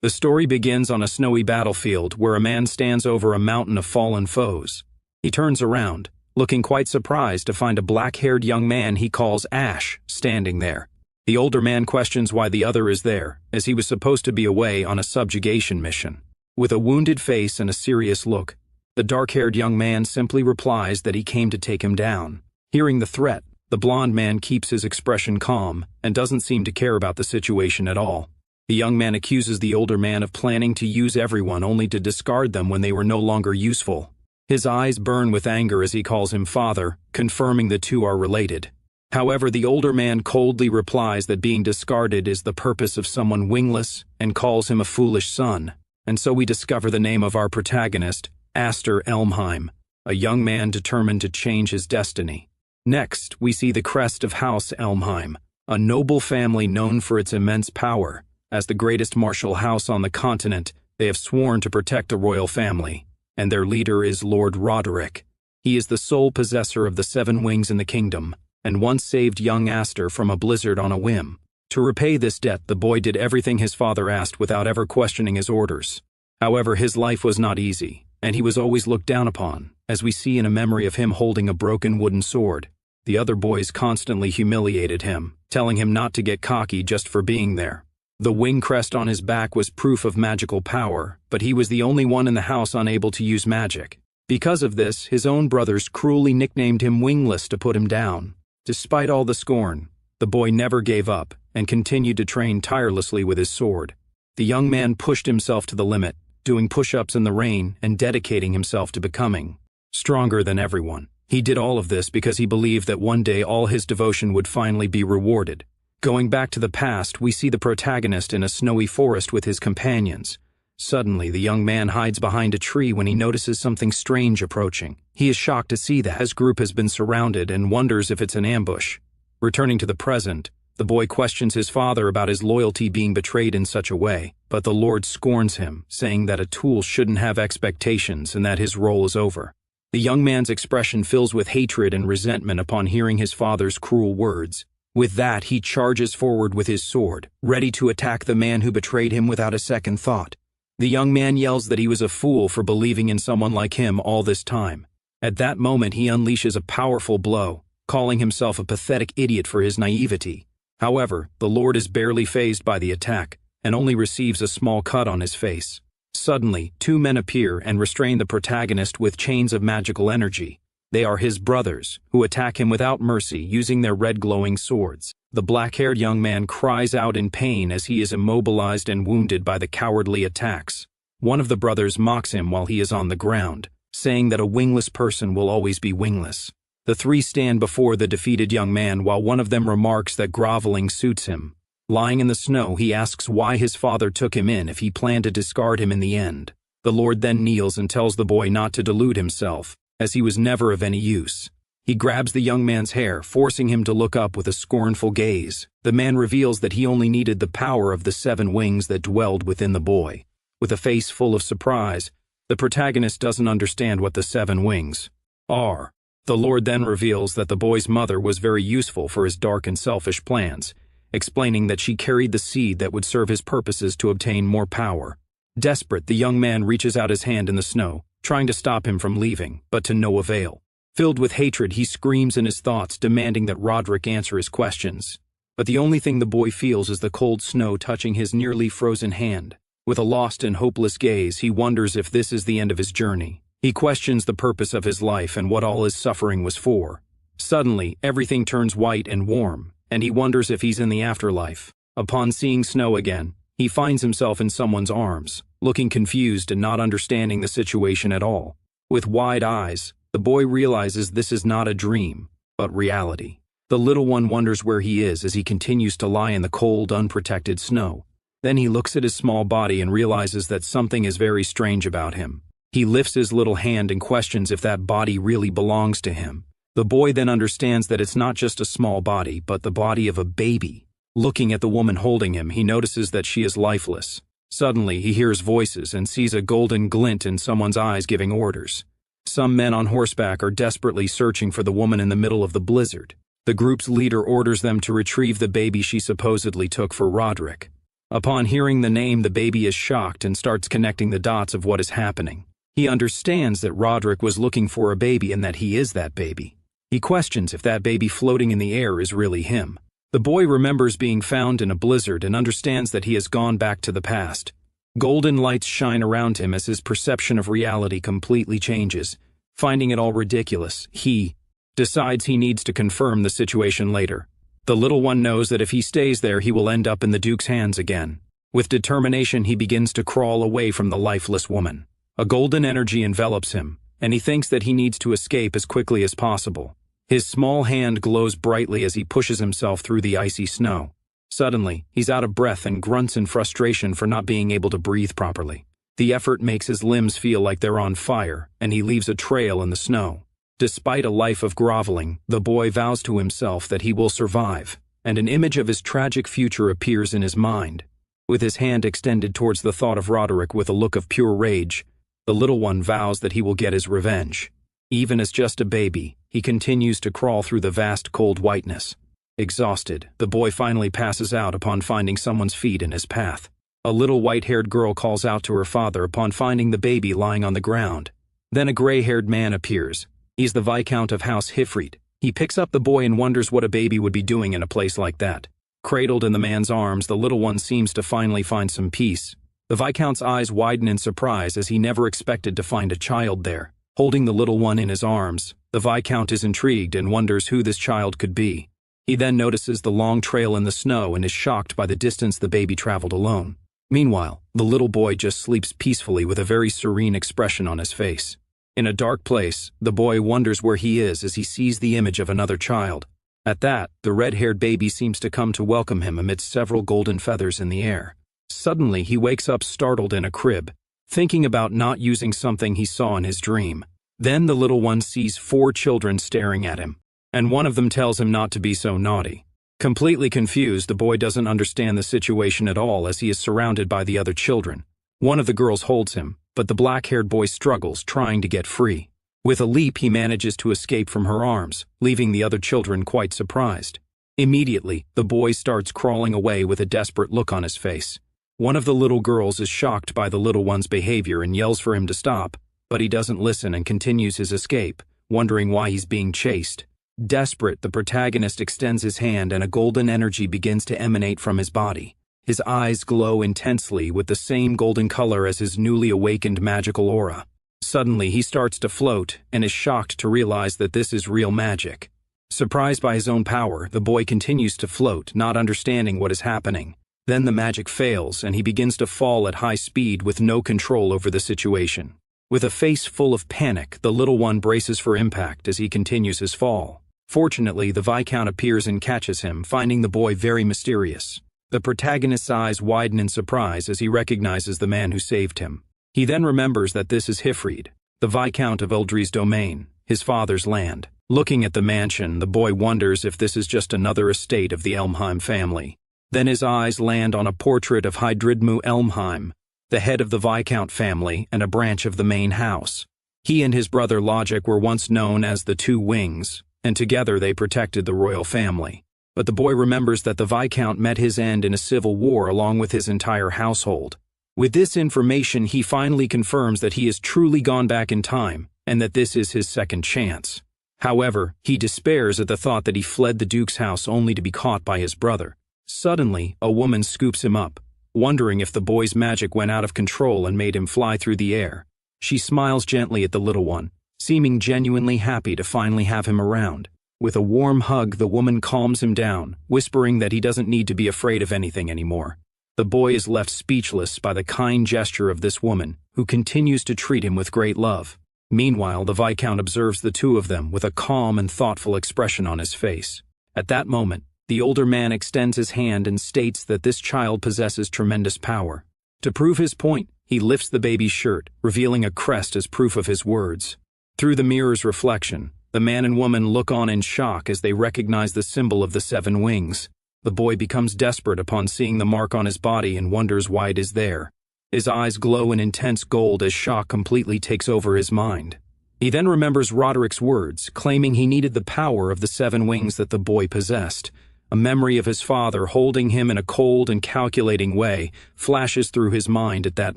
The story begins on a snowy battlefield where a man stands over a mountain of fallen foes. He turns around, looking quite surprised to find a black-haired young man he calls Ash standing there. The older man questions why the other is there, as he was supposed to be away on a subjugation mission. With a wounded face and a serious look, the dark-haired young man simply replies that he came to take him down. Hearing the threat, the blond man keeps his expression calm and doesn't seem to care about the situation at all. The young man accuses the older man of planning to use everyone only to discard them when they were no longer useful. His eyes burn with anger as he calls him father, confirming the two are related. However, the older man coldly replies that being discarded is the purpose of someone wingless and calls him a foolish son. And so we discover the name of our protagonist, Aster Elmheim, a young man determined to change his destiny. Next, we see the crest of House Elmheim, a noble family known for its immense power. As the greatest martial house on the continent, they have sworn to protect the royal family, and their leader is Lord Roderick. He is the sole possessor of the 7 wings in the kingdom, and once saved young Aster from a blizzard on a whim. To repay this debt, the boy did everything his father asked without ever questioning his orders. However, his life was not easy, and he was always looked down upon, as we see in a memory of him holding a broken wooden sword. The other boys constantly humiliated him, telling him not to get cocky just for being there. The wing crest on his back was proof of magical power, but he was the only one in the house unable to use magic. Because of this, his own brothers cruelly nicknamed him Wingless to put him down. Despite all the scorn, the boy never gave up and continued to train tirelessly with his sword. The young man pushed himself to the limit, doing push-ups in the rain and dedicating himself to becoming stronger than everyone. He did all of this because he believed that one day all his devotion would finally be rewarded. Going back to the past, we see the protagonist in a snowy forest with his companions. Suddenly, the young man hides behind a tree when he notices something strange approaching. He is shocked to see that his group has been surrounded and wonders if it's an ambush. Returning to the present, the boy questions his father about his loyalty being betrayed in such a way, but the Lord scorns him, saying that a tool shouldn't have expectations and that his role is over. The young man's expression fills with hatred and resentment upon hearing his father's cruel words. With that, he charges forward with his sword, ready to attack the man who betrayed him without a second thought. The young man yells that he was a fool for believing in someone like him all this time. At that moment, he unleashes a powerful blow, calling himself a pathetic idiot for his naivety. However, the Lord is barely fazed by the attack, and only receives a small cut on his face. Suddenly, 2 men appear and restrain the protagonist with chains of magical energy. They are his brothers, who attack him without mercy using their red glowing swords. The black-haired young man cries out in pain as he is immobilized and wounded by the cowardly attacks. One of the brothers mocks him while he is on the ground, saying that a wingless person will always be wingless. The 3 stand before the defeated young man while one of them remarks that groveling suits him. Lying in the snow, he asks why his father took him in if he planned to discard him in the end. The Lord then kneels and tells the boy not to delude himself, as he was never of any use. He grabs the young man's hair, forcing him to look up with a scornful gaze. The man reveals that he only needed the power of the 7 wings that dwelled within the boy. With a face full of surprise, the protagonist doesn't understand what the 7 wings are. The Lord then reveals that the boy's mother was very useful for his dark and selfish plans, explaining that she carried the seed that would serve his purposes to obtain more power. Desperate, the young man reaches out his hand in the snow, trying to stop him from leaving, but to no avail. Filled with hatred, he screams in his thoughts, demanding that Roderick answer his questions. But the only thing the boy feels is the cold snow touching his nearly frozen hand. With a lost and hopeless gaze, he wonders if this is the end of his journey. He questions the purpose of his life and what all his suffering was for. Suddenly, everything turns white and warm, and he wonders if he's in the afterlife. Upon seeing snow again, he finds himself in someone's arms, looking confused and not understanding the situation at all. With wide eyes, the boy realizes this is not a dream, but reality. The little one wonders where he is as he continues to lie in the cold, unprotected snow. Then he looks at his small body and realizes that something is very strange about him. He lifts his little hand and questions if that body really belongs to him. The boy then understands that it's not just a small body, but the body of a baby. Looking at the woman holding him, he notices that she is lifeless. Suddenly, he hears voices and sees a golden glint in someone's eyes giving orders. Some men on horseback are desperately searching for the woman in the middle of the blizzard. The group's leader orders them to retrieve the baby she supposedly took for Roderick. Upon hearing the name, the baby is shocked and starts connecting the dots of what is happening. He understands that Roderick was looking for a baby and that he is that baby. He questions if that baby floating in the air is really him. The boy remembers being found in a blizzard and understands that he has gone back to the past. Golden lights shine around him as his perception of reality completely changes. Finding it all ridiculous, he decides he needs to confirm the situation later. The little one knows that if he stays there, he will end up in the Duke's hands again. With determination, he begins to crawl away from the lifeless woman. A golden energy envelops him, and he thinks that he needs to escape as quickly as possible. His small hand glows brightly as he pushes himself through the icy snow. Suddenly, he's out of breath and grunts in frustration for not being able to breathe properly. The effort makes his limbs feel like they're on fire, and he leaves a trail in the snow. Despite a life of groveling, the boy vows to himself that he will survive, and an image of his tragic future appears in his mind. With his hand extended towards the thought of Roderick with a look of pure rage, the little one vows that he will get his revenge. Even as just a baby, he continues to crawl through the vast cold whiteness. Exhausted, the boy finally passes out upon finding someone's feet in his path. A little white-haired girl calls out to her father upon finding the baby lying on the ground. Then a gray-haired man appears. He's the Viscount of House Hifrit. He picks up the boy and wonders what a baby would be doing in a place like that. Cradled in the man's arms, the little one seems to finally find some peace. The Viscount's eyes widen in surprise as he never expected to find a child there. Holding the little one in his arms, the Viscount is intrigued and wonders who this child could be. He then notices the long trail in the snow and is shocked by the distance the baby traveled alone. Meanwhile, the little boy just sleeps peacefully with a very serene expression on his face. In a dark place, the boy wonders where he is as he sees the image of another child. At that, the red-haired baby seems to come to welcome him amidst several golden feathers in the air. Suddenly, he wakes up startled in a crib, thinking about not using something he saw in his dream. Then the little one sees 4 children staring at him, and one of them tells him not to be so naughty. Completely confused, the boy doesn't understand the situation at all as he is surrounded by the other children. One of the girls holds him, but the black-haired boy struggles, trying to get free. With a leap, he manages to escape from her arms, leaving the other children quite surprised. Immediately, the boy starts crawling away with a desperate look on his face. One of the little girls is shocked by the little one's behavior and yells for him to stop, but he doesn't listen and continues his escape, wondering why he's being chased. Desperate, the protagonist extends his hand and a golden energy begins to emanate from his body. His eyes glow intensely with the same golden color as his newly awakened magical aura. Suddenly, he starts to float and is shocked to realize that this is real magic. Surprised by his own power, the boy continues to float, not understanding what is happening. Then the magic fails and he begins to fall at high speed with no control over the situation. With a face full of panic, the little one braces for impact as he continues his fall. Fortunately, the Viscount appears and catches him, finding the boy very mysterious. The protagonist's eyes widen in surprise as he recognizes the man who saved him. He then remembers that this is Hifrit, the Viscount of Eldry's domain, his father's land. Looking at the mansion, the boy wonders if this is just another estate of the Elmheim family. Then his eyes land on a portrait of Hydridmu Elmheim, the head of the Viscount family and a branch of the main house. He and his brother Logic were once known as the Two Wings, and together they protected the royal family. But the boy remembers that the Viscount met his end in a civil war along with his entire household. With this information, he finally confirms that he has truly gone back in time, and that this is his second chance. However, he despairs at the thought that he fled the Duke's house only to be caught by his brother. Suddenly, a woman scoops him up, wondering if the boy's magic went out of control and made him fly through the air. She smiles gently at the little one, seeming genuinely happy to finally have him around. With a warm hug, the woman calms him down, whispering that he doesn't need to be afraid of anything anymore. The boy is left speechless by the kind gesture of this woman, who continues to treat him with great love. Meanwhile, the Viscount observes the two of them with a calm and thoughtful expression on his face. At that moment, the older man extends his hand and states that this child possesses tremendous power. To prove his point, he lifts the baby's shirt, revealing a crest as proof of his words. Through the mirror's reflection, the man and woman look on in shock as they recognize the symbol of the 7 wings. The boy becomes desperate upon seeing the mark on his body and wonders why it is there. His eyes glow in intense gold as shock completely takes over his mind. He then remembers Roderick's words, claiming he needed the power of the 7 wings that the boy possessed. A memory of his father holding him in a cold and calculating way flashes through his mind at that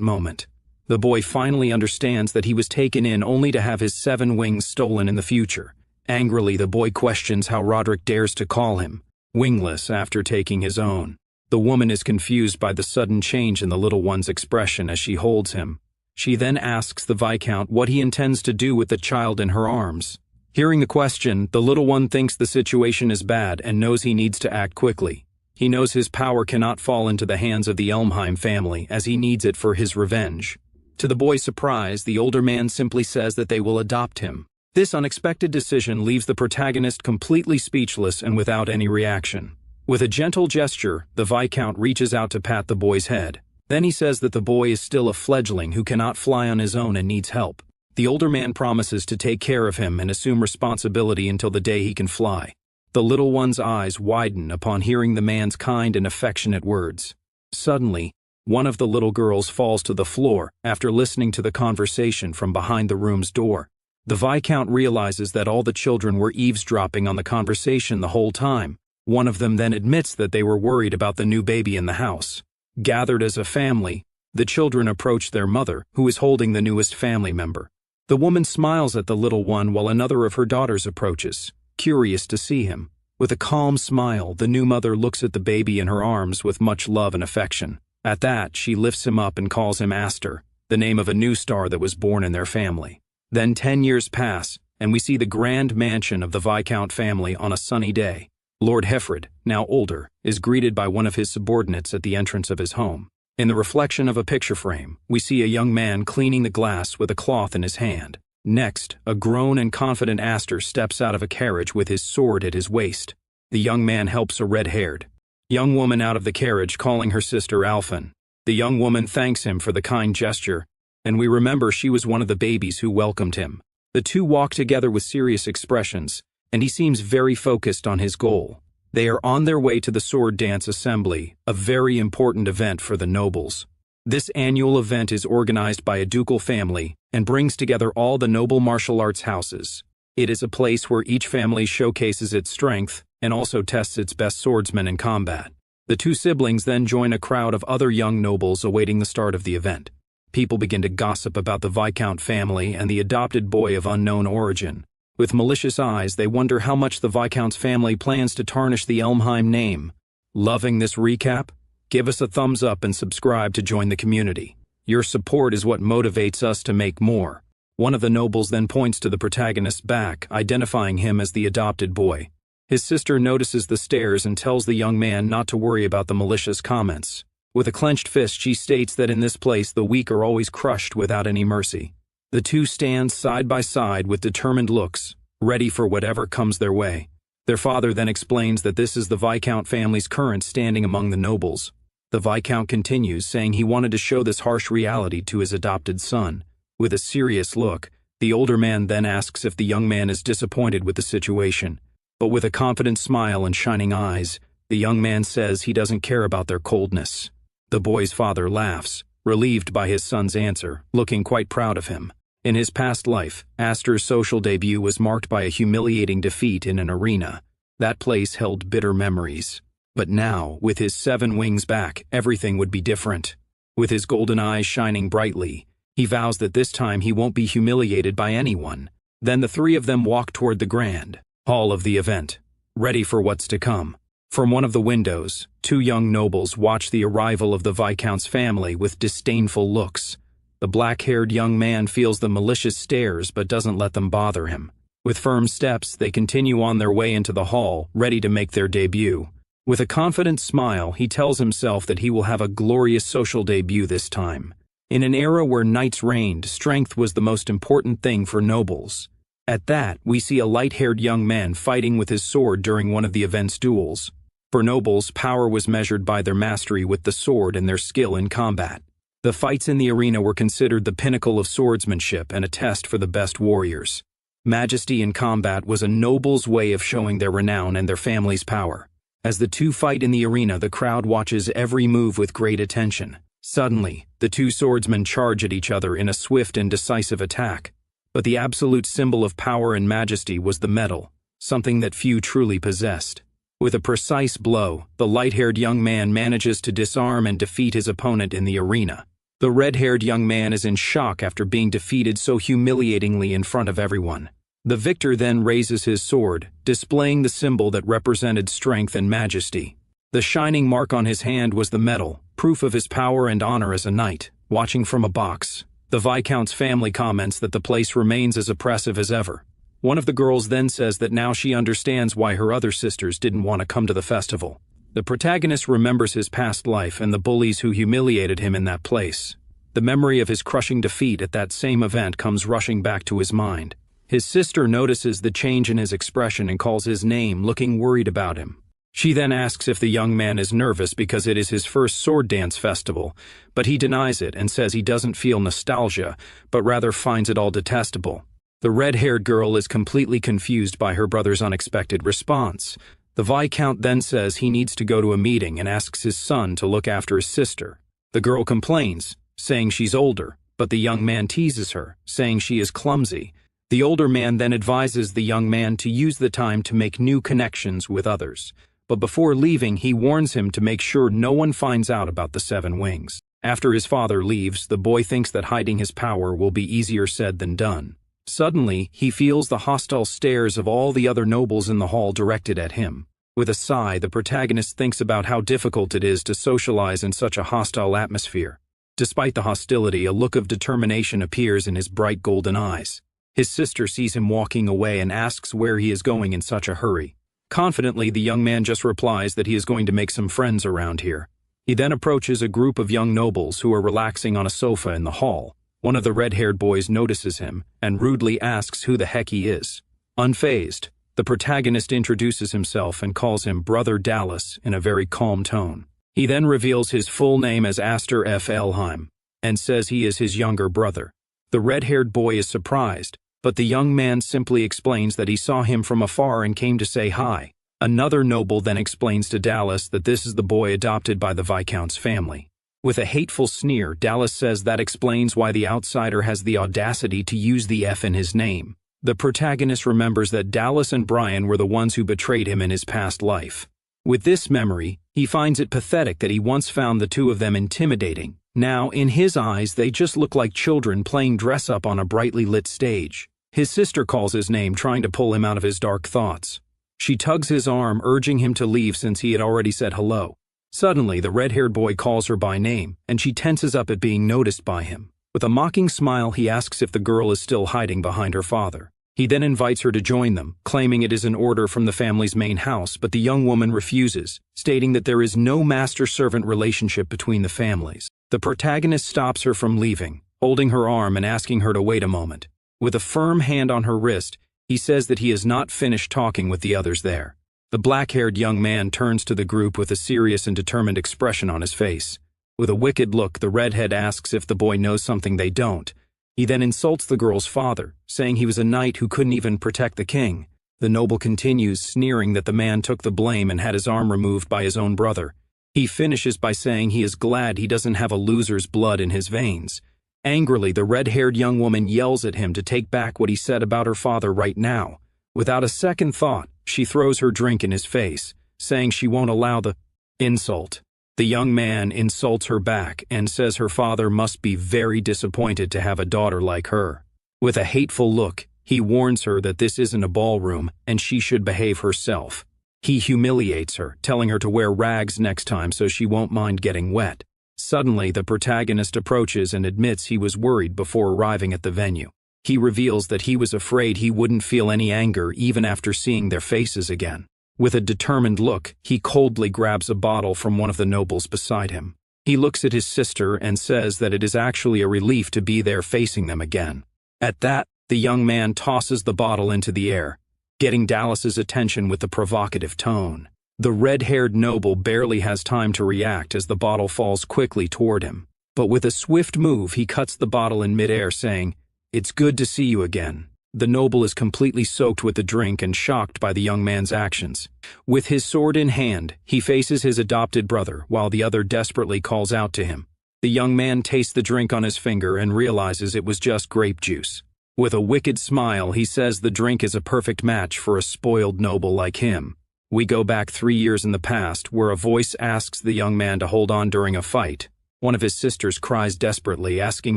moment. The boy finally understands that he was taken in only to have his 7 wings stolen in the future. Angrily, the boy questions how Roderick dares to call him wingless after taking his own. The woman is confused by the sudden change in the little one's expression as she holds him. She then asks the Viscount what he intends to do with the child in her arms. Hearing the question, the little one thinks the situation is bad and knows he needs to act quickly. He knows his power cannot fall into the hands of the Elmheim family, as he needs it for his revenge. To the boy's surprise, the older man simply says that they will adopt him. This unexpected decision leaves the protagonist completely speechless and without any reaction. With a gentle gesture, the Viscount reaches out to pat the boy's head. Then he says that the boy is still a fledgling who cannot fly on his own and needs help. The older man promises to take care of him and assume responsibility until the day he can fly. The little one's eyes widen upon hearing the man's kind and affectionate words. Suddenly, one of the little girls falls to the floor after listening to the conversation from behind the room's door. The Viscount realizes that all the children were eavesdropping on the conversation the whole time. One of them then admits that they were worried about the new baby in the house. Gathered as a family, the children approach their mother, who is holding the newest family member. The woman smiles at the little one while another of her daughters approaches, curious to see him. With a calm smile, the new mother looks at the baby in her arms with much love and affection. At that, she lifts him up and calls him Astor, the name of a new star that was born in their family. Then 10 years pass, and we see the grand mansion of the Viscount family on a sunny day. Lord Heffred, now older, is greeted by one of his subordinates at the entrance of his home. In the reflection of a picture frame, we see a young man cleaning the glass with a cloth in his hand. Next, a grown and confident Astor steps out of a carriage with his sword at his waist. The young man helps a red-haired young woman out of the carriage, calling her sister Alphen. The young woman thanks him for the kind gesture, and we remember she was one of the babies who welcomed him. The two walk together with serious expressions, and he seems very focused on his goal. They are on their way to the sword dance assembly, a very important event for the nobles. This annual event is organized by a ducal family and brings together all the noble martial arts houses. It is a place where each family showcases its strength and also tests its best swordsmen in combat. The two siblings then join a crowd of other young nobles awaiting the start of the event. People begin to gossip about the Viscount family and the adopted boy of unknown origin. With malicious eyes, they wonder how much the Viscount's family plans to tarnish the Elmheim name. Loving this recap? Give us a thumbs up and subscribe to join the community. Your support is what motivates us to make more. One of the nobles then points to the protagonist's back, identifying him as the adopted boy. His sister notices the stares and tells the young man not to worry about the malicious comments. With a clenched fist, she states that in this place the weak are always crushed without any mercy. The two stand side by side with determined looks, ready for whatever comes their way. Their father then explains that this is the Viscount family's current standing among the nobles. The Viscount continues, saying he wanted to show this harsh reality to his adopted son. With a serious look, the older man then asks if the young man is disappointed with the situation. But with a confident smile and shining eyes, the young man says he doesn't care about their coldness. The boy's father laughs, relieved by his son's answer, looking quite proud of him. In his past life, Astor's social debut was marked by a humiliating defeat in an arena. That place held bitter memories. But now, with his 7 wings back, everything would be different. With his golden eyes shining brightly, he vows that this time he won't be humiliated by anyone. Then the 3 of them walk toward the grand hall of the event, ready for what's to come. From one of the windows, 2 young nobles watch the arrival of the Viscount's family with disdainful looks. The black-haired young man feels the malicious stares but doesn't let them bother him. With firm steps, they continue on their way into the hall, ready to make their debut. With a confident smile, he tells himself that he will have a glorious social debut this time. In an era where knights reigned, strength was the most important thing for nobles. At that, we see a light-haired young man fighting with his sword during one of the event's duels. For nobles, power was measured by their mastery with the sword and their skill in combat. The fights in the arena were considered the pinnacle of swordsmanship and a test for the best warriors. Majesty in combat was a noble's way of showing their renown and their family's power. As the two fight in the arena, the crowd watches every move with great attention. Suddenly, the 2 swordsmen charge at each other in a swift and decisive attack. But the absolute symbol of power and majesty was the medal, something that few truly possessed. With a precise blow, the light-haired young man manages to disarm and defeat his opponent in the arena. The red-haired young man is in shock after being defeated so humiliatingly in front of everyone. The victor then raises his sword, displaying the symbol that represented strength and majesty. The shining mark on his hand was the medal, proof of his power and honor as a knight. Watching from a box, the Viscount's family comments that the place remains as oppressive as ever. One of the girls then says that now she understands why her other sisters didn't want to come to the festival. The protagonist remembers his past life and the bullies who humiliated him in that place. The memory of his crushing defeat at that same event comes rushing back to his mind. His sister notices the change in his expression and calls his name, looking worried about him. She then asks if the young man is nervous because it is his first sword dance festival, but he denies it and says he doesn't feel nostalgia, but rather finds it all detestable. The red-haired girl is completely confused by her brother's unexpected response. The Viscount then says he needs to go to a meeting and asks his son to look after his sister. The girl complains, saying she's older, but the young man teases her, saying she is clumsy. The older man then advises the young man to use the time to make new connections with others. But before leaving, he warns him to make sure no one finds out about the 7 wings. After his father leaves, the boy thinks that hiding his power will be easier said than done. Suddenly, he feels the hostile stares of all the other nobles in the hall directed at him. With a sigh, the protagonist thinks about how difficult it is to socialize in such a hostile atmosphere. Despite the hostility, a look of determination appears in his bright golden eyes. His sister sees him walking away and asks where he is going in such a hurry. Confidently, the young man just replies that he is going to make some friends around here. He then approaches a group of young nobles who are relaxing on a sofa in the hall. One of the red-haired boys notices him and rudely asks who the heck he is. Unfazed, the protagonist introduces himself and calls him Brother Dallas in a very calm tone. He then reveals his full name as Astor F. Elheim and says he is his younger brother. The red-haired boy is surprised, but the young man simply explains that he saw him from afar and came to say hi. Another noble then explains to Dallas that this is the boy adopted by the Viscount's family. With a hateful sneer, Dallas says that explains why the outsider has the audacity to use the F in his name. The protagonist remembers that Dallas and Brian were the ones who betrayed him in his past life. With this memory, he finds it pathetic that he once found the two of them intimidating. Now, in his eyes, they just look like children playing dress-up on a brightly lit stage. His sister calls his name, trying to pull him out of his dark thoughts. She tugs his arm, urging him to leave since he had already said hello. Suddenly, the red-haired boy calls her by name, and she tenses up at being noticed by him. With a mocking smile, he asks if the girl is still hiding behind her father. He then invites her to join them, claiming it is an order from the family's main house, but the young woman refuses, stating that there is no master-servant relationship between the families. The protagonist stops her from leaving, holding her arm and asking her to wait a moment. With a firm hand on her wrist, he says that he has not finished talking with the others there. The black-haired young man turns to the group with a serious and determined expression on his face. With a wicked look, the redhead asks if the boy knows something they don't. He then insults the girl's father, saying he was a knight who couldn't even protect the king. The noble continues, sneering that the man took the blame and had his arm removed by his own brother. He finishes by saying he is glad he doesn't have a loser's blood in his veins. Angrily, the red-haired young woman yells at him to take back what he said about her father right now. Without a second thought, she throws her drink in his face, saying she won't allow the insult. The young man insults her back and says her father must be very disappointed to have a daughter like her. With a hateful look, he warns her that this isn't a ballroom and she should behave herself. He humiliates her, telling her to wear rags next time so she won't mind getting wet. Suddenly, the protagonist approaches and admits he was worried before arriving at the venue. He reveals that he was afraid he wouldn't feel any anger even after seeing their faces again. With a determined look, he coldly grabs a bottle from one of the nobles beside him. He looks at his sister and says that it is actually a relief to be there facing them again. At that, the young man tosses the bottle into the air, getting Dallas's attention with a provocative tone. The red-haired noble barely has time to react as the bottle falls quickly toward him. But with a swift move, he cuts the bottle in midair, saying, "It's good to see you again." The noble is completely soaked with the drink and shocked by the young man's actions. With his sword in hand, he faces his adopted brother while the other desperately calls out to him. The young man tastes the drink on his finger and realizes it was just grape juice. With a wicked smile, he says the drink is a perfect match for a spoiled noble like him. We go back 3 years in the past, where a voice asks the young man to hold on during a fight. One of his sisters cries desperately, asking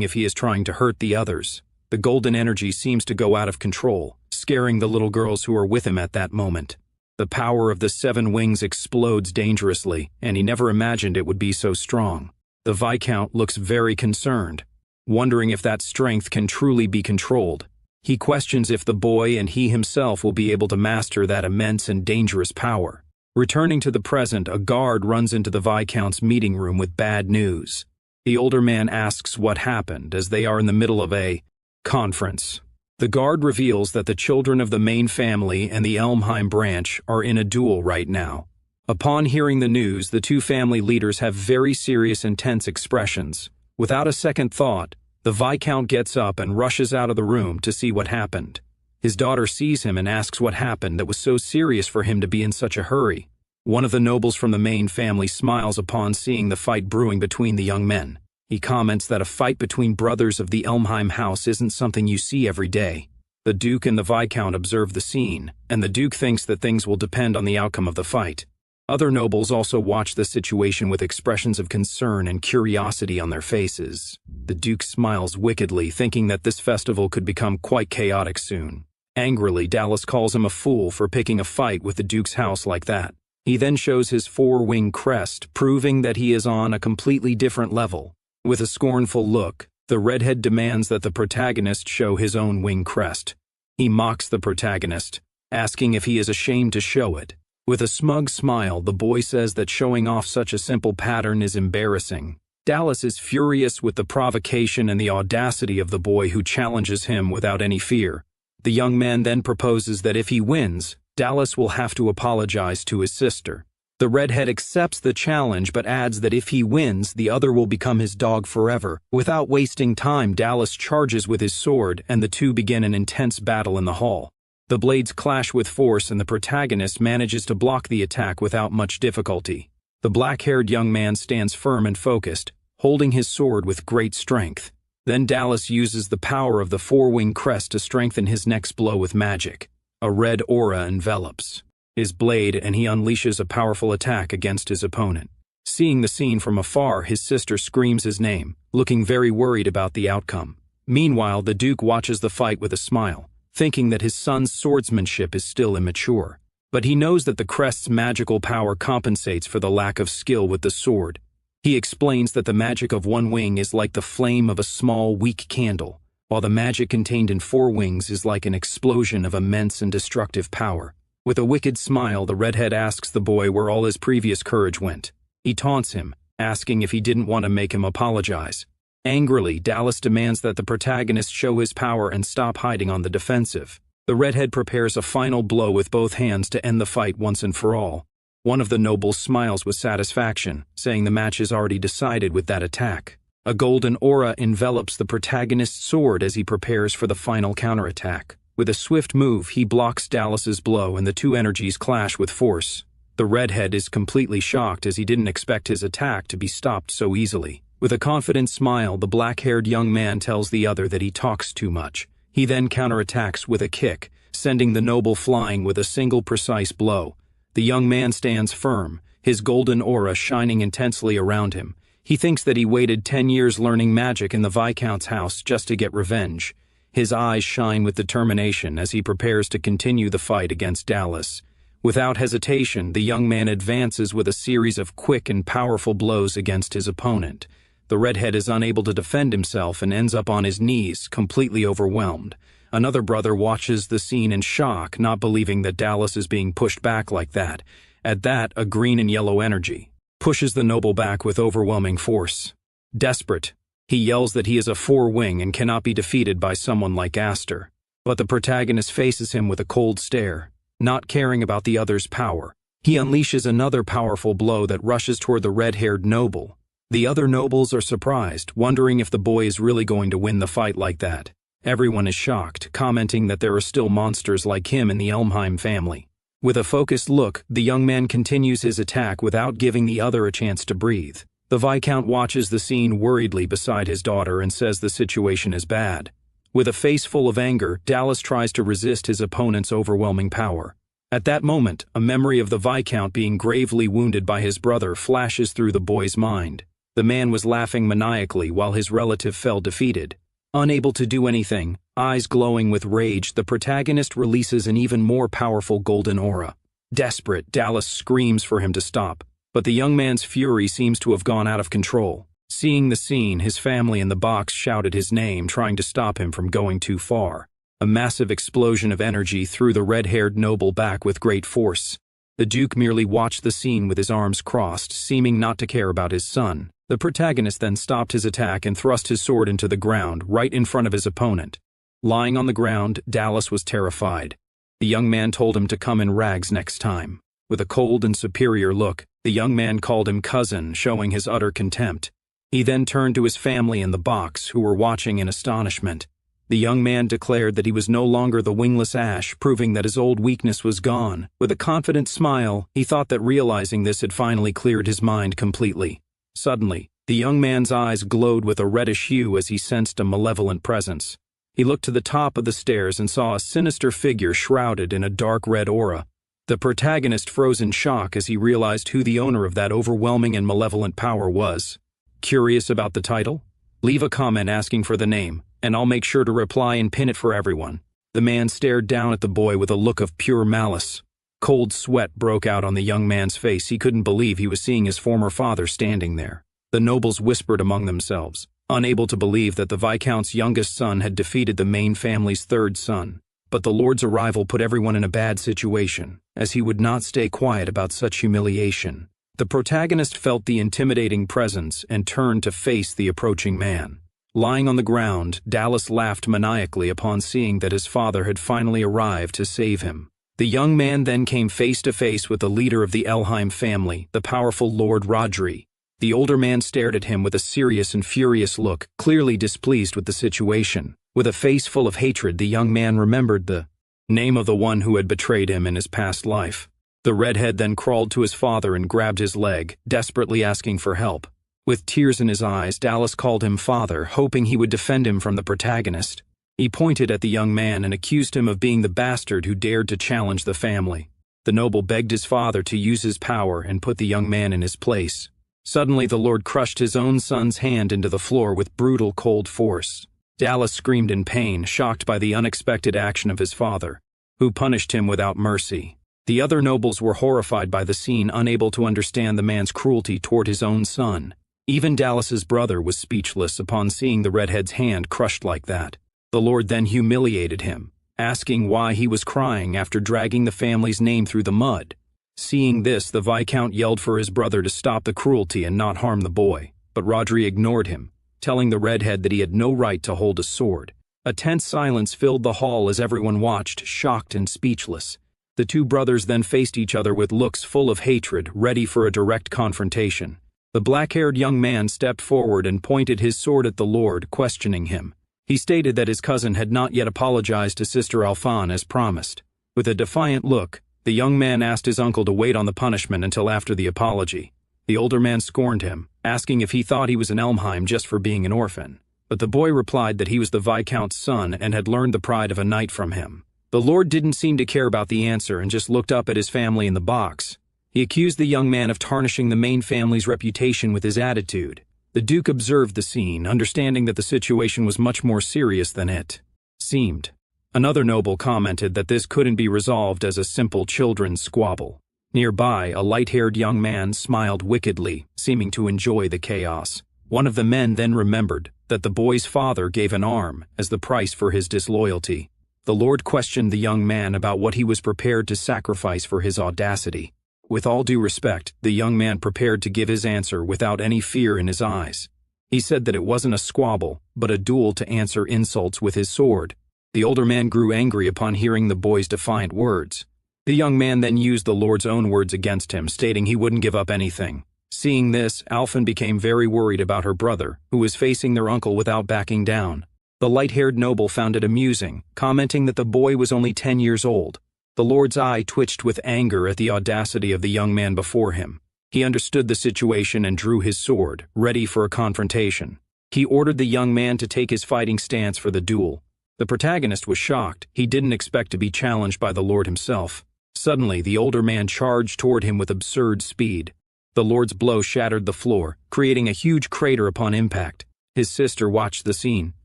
if he is trying to hurt the others. The golden energy seems to go out of control, scaring the little girls who are with him at that moment. The power of the 7 wings explodes dangerously, and he never imagined it would be so strong. The Viscount looks very concerned, wondering if that strength can truly be controlled. He questions if the boy and he himself will be able to master that immense and dangerous power. Returning to the present, a guard runs into the Viscount's meeting room with bad news. The older man asks what happened, as they are in the middle of a conference. The guard reveals that the children of the main family and the Elmheim branch are in a duel right now. Upon hearing the news, the 2 family leaders have very serious, intense expressions. Without a second thought, the Viscount gets up and rushes out of the room to see what happened. His daughter sees him and asks what happened that was so serious for him to be in such a hurry. One of the nobles from the main family smiles upon seeing the fight brewing between the young men. He comments that a fight between brothers of the Elmheim house isn't something you see every day. The Duke and the Viscount observe the scene, and the Duke thinks that things will depend on the outcome of the fight. Other nobles also watch the situation with expressions of concern and curiosity on their faces. The Duke smiles wickedly, thinking that this festival could become quite chaotic soon. Angrily, Dallas calls him a fool for picking a fight with the Duke's house like that. He then shows his 4-wing crest, proving that he is on a completely different level. With a scornful look, the redhead demands that the protagonist show his own wing crest. He mocks the protagonist, asking if he is ashamed to show it. With a smug smile, the boy says that showing off such a simple pattern is embarrassing. Dallas is furious with the provocation and the audacity of the boy, who challenges him without any fear. The young man then proposes that if he wins, Dallas will have to apologize to his sister. The redhead accepts the challenge but adds that if he wins, the other will become his dog forever. Without wasting time, Dallas charges with his sword, and the two begin an intense battle in the hall. The blades clash with force, and the protagonist manages to block the attack without much difficulty. The black-haired young man stands firm and focused, holding his sword with great strength. Then Dallas uses the power of the 4-wing crest to strengthen his next blow with magic. A red aura envelops his blade, and he unleashes a powerful attack against his opponent. Seeing the scene from afar, his sister screams his name, looking very worried about the outcome. Meanwhile, the Duke watches the fight with a smile, thinking that his son's swordsmanship is still immature. But he knows that the crest's magical power compensates for the lack of skill with the sword. He explains that the magic of 1 wing is like the flame of a small, weak candle, while the magic contained in 4 wings is like an explosion of immense and destructive power. With a wicked smile, the redhead asks the boy where all his previous courage went. He taunts him, asking if he didn't want to make him apologize. Angrily, Dallas demands that the protagonist show his power and stop hiding on the defensive. The redhead prepares a final blow with both hands to end the fight once and for all. One of the nobles smiles with satisfaction, saying the match is already decided with that attack. A golden aura envelops the protagonist's sword as he prepares for the final counterattack. With a swift move, he blocks Dallas's blow, and the two energies clash with force. The redhead is completely shocked, as he didn't expect his attack to be stopped so easily. With a confident smile, the black-haired young man tells the other that he talks too much. He then counterattacks with a kick, sending the noble flying with a single precise blow. The young man stands firm, his golden aura shining intensely around him. He thinks that he waited 10 years learning magic in the Viscount's house just to get revenge. His eyes shine with determination as he prepares to continue the fight against Dallas. Without hesitation, the young man advances with a series of quick and powerful blows against his opponent. The redhead is unable to defend himself and ends up on his knees, completely overwhelmed. Another brother watches the scene in shock, not believing that Dallas is being pushed back like that. At that, a green and yellow energy pushes the noble back with overwhelming force. Desperate, he yells that he is a 4-wing and cannot be defeated by someone like Aster. But the protagonist faces him with a cold stare, not caring about the other's power. He unleashes another powerful blow that rushes toward the red-haired noble. The other nobles are surprised, wondering if the boy is really going to win the fight like that. Everyone is shocked, commenting that there are still monsters like him in the Elmheim family. With a focused look, the young man continues his attack without giving the other a chance to breathe. The Viscount watches the scene worriedly beside his daughter and says the situation is bad. With a face full of anger, Dallas tries to resist his opponent's overwhelming power. At that moment, a memory of the Viscount being gravely wounded by his brother flashes through the boy's mind. The man was laughing maniacally while his relative fell defeated. Unable to do anything, eyes glowing with rage, the protagonist releases an even more powerful golden aura. Desperate, Dallas screams for him to stop, but the young man's fury seems to have gone out of control. Seeing the scene, his family in the box shouted his name, trying to stop him from going too far. A massive explosion of energy threw the red-haired noble back with great force. The Duke merely watched the scene with his arms crossed, seeming not to care about his son. The protagonist then stopped his attack and thrust his sword into the ground, right in front of his opponent. Lying on the ground, Dallas was terrified. The young man told him to come in rags next time. With a cold and superior look, the young man called him cousin, showing his utter contempt. He then turned to his family in the box, who were watching in astonishment. The young man declared that he was no longer the wingless Ash, proving that his old weakness was gone. With a confident smile, he thought that realizing this had finally cleared his mind completely. Suddenly, the young man's eyes glowed with a reddish hue as he sensed a malevolent presence. He looked to the top of the stairs and saw a sinister figure shrouded in a dark red aura. The protagonist froze in shock as he realized who the owner of that overwhelming and malevolent power was. Curious about the title? Leave a comment asking for the name, and I'll make sure to reply and pin it for everyone. The man stared down at the boy with a look of pure malice. Cold sweat broke out on the young man's face. He couldn't believe he was seeing his former father standing there. The nobles whispered among themselves, unable to believe that the Viscount's youngest son had defeated the main family's third son. But the Lord's arrival put everyone in a bad situation, as he would not stay quiet about such humiliation. The protagonist felt the intimidating presence and turned to face the approaching man. Lying on the ground, Dallas laughed maniacally upon seeing that his father had finally arrived to save him. The young man then came face to face with the leader of the Elheim family, the powerful Lord Rodri. The older man stared at him with a serious and furious look, clearly displeased with the situation. With a face full of hatred, the young man remembered the name of the one who had betrayed him in his past life. The redhead then crawled to his father and grabbed his leg, desperately asking for help. With tears in his eyes, Dallas called him father, hoping he would defend him from the protagonist. He pointed at the young man and accused him of being the bastard who dared to challenge the family. The noble begged his father to use his power and put the young man in his place. Suddenly, the Lord crushed his own son's hand into the floor with brutal, cold force. Dallas screamed in pain, shocked by the unexpected action of his father, who punished him without mercy. The other nobles were horrified by the scene, unable to understand the man's cruelty toward his own son. Even Dallas's brother was speechless upon seeing the redhead's hand crushed like that. The Lord then humiliated him, asking why he was crying after dragging the family's name through the mud. Seeing this, the Viscount yelled for his brother to stop the cruelty and not harm the boy, but Rodri ignored him, telling the redhead that he had no right to hold a sword. A tense silence filled the hall as everyone watched, shocked and speechless. The two brothers then faced each other with looks full of hatred, ready for a direct confrontation. The black-haired young man stepped forward and pointed his sword at the Lord, questioning him. He stated that his cousin had not yet apologized to Sister Alphon as promised. With a defiant look, the young man asked his uncle to wait on the punishment until after the apology. The older man scorned him, asking if he thought he was in Elmheim just for being an orphan. But the boy replied that he was the Viscount's son and had learned the pride of a knight from him. The Lord didn't seem to care about the answer and just looked up at his family in the box. He accused the young man of tarnishing the main family's reputation with his attitude. The Duke observed the scene, understanding that the situation was much more serious than it seemed. Another noble commented that this couldn't be resolved as a simple children's squabble. Nearby, a light-haired young man smiled wickedly, seeming to enjoy the chaos. One of the men then remembered that the boy's father gave an arm as the price for his disloyalty. The Lord questioned the young man about what he was prepared to sacrifice for his audacity. With all due respect, the young man prepared to give his answer without any fear in his eyes. He said that it wasn't a squabble, but a duel to answer insults with his sword. The older man grew angry upon hearing the boy's defiant words. The young man then used the Lord's own words against him, stating he wouldn't give up anything. Seeing this, Alphon became very worried about her brother, who was facing their uncle without backing down. The light-haired noble found it amusing, commenting that the boy was only 10 years old. The Lord's eye twitched with anger at the audacity of the young man before him. He understood the situation and drew his sword, ready for a confrontation. He ordered the young man to take his fighting stance for the duel. The protagonist was shocked. He didn't expect to be challenged by the Lord himself. Suddenly, the older man charged toward him with absurd speed. The Lord's blow shattered the floor, creating a huge crater upon impact. His sister watched the scene,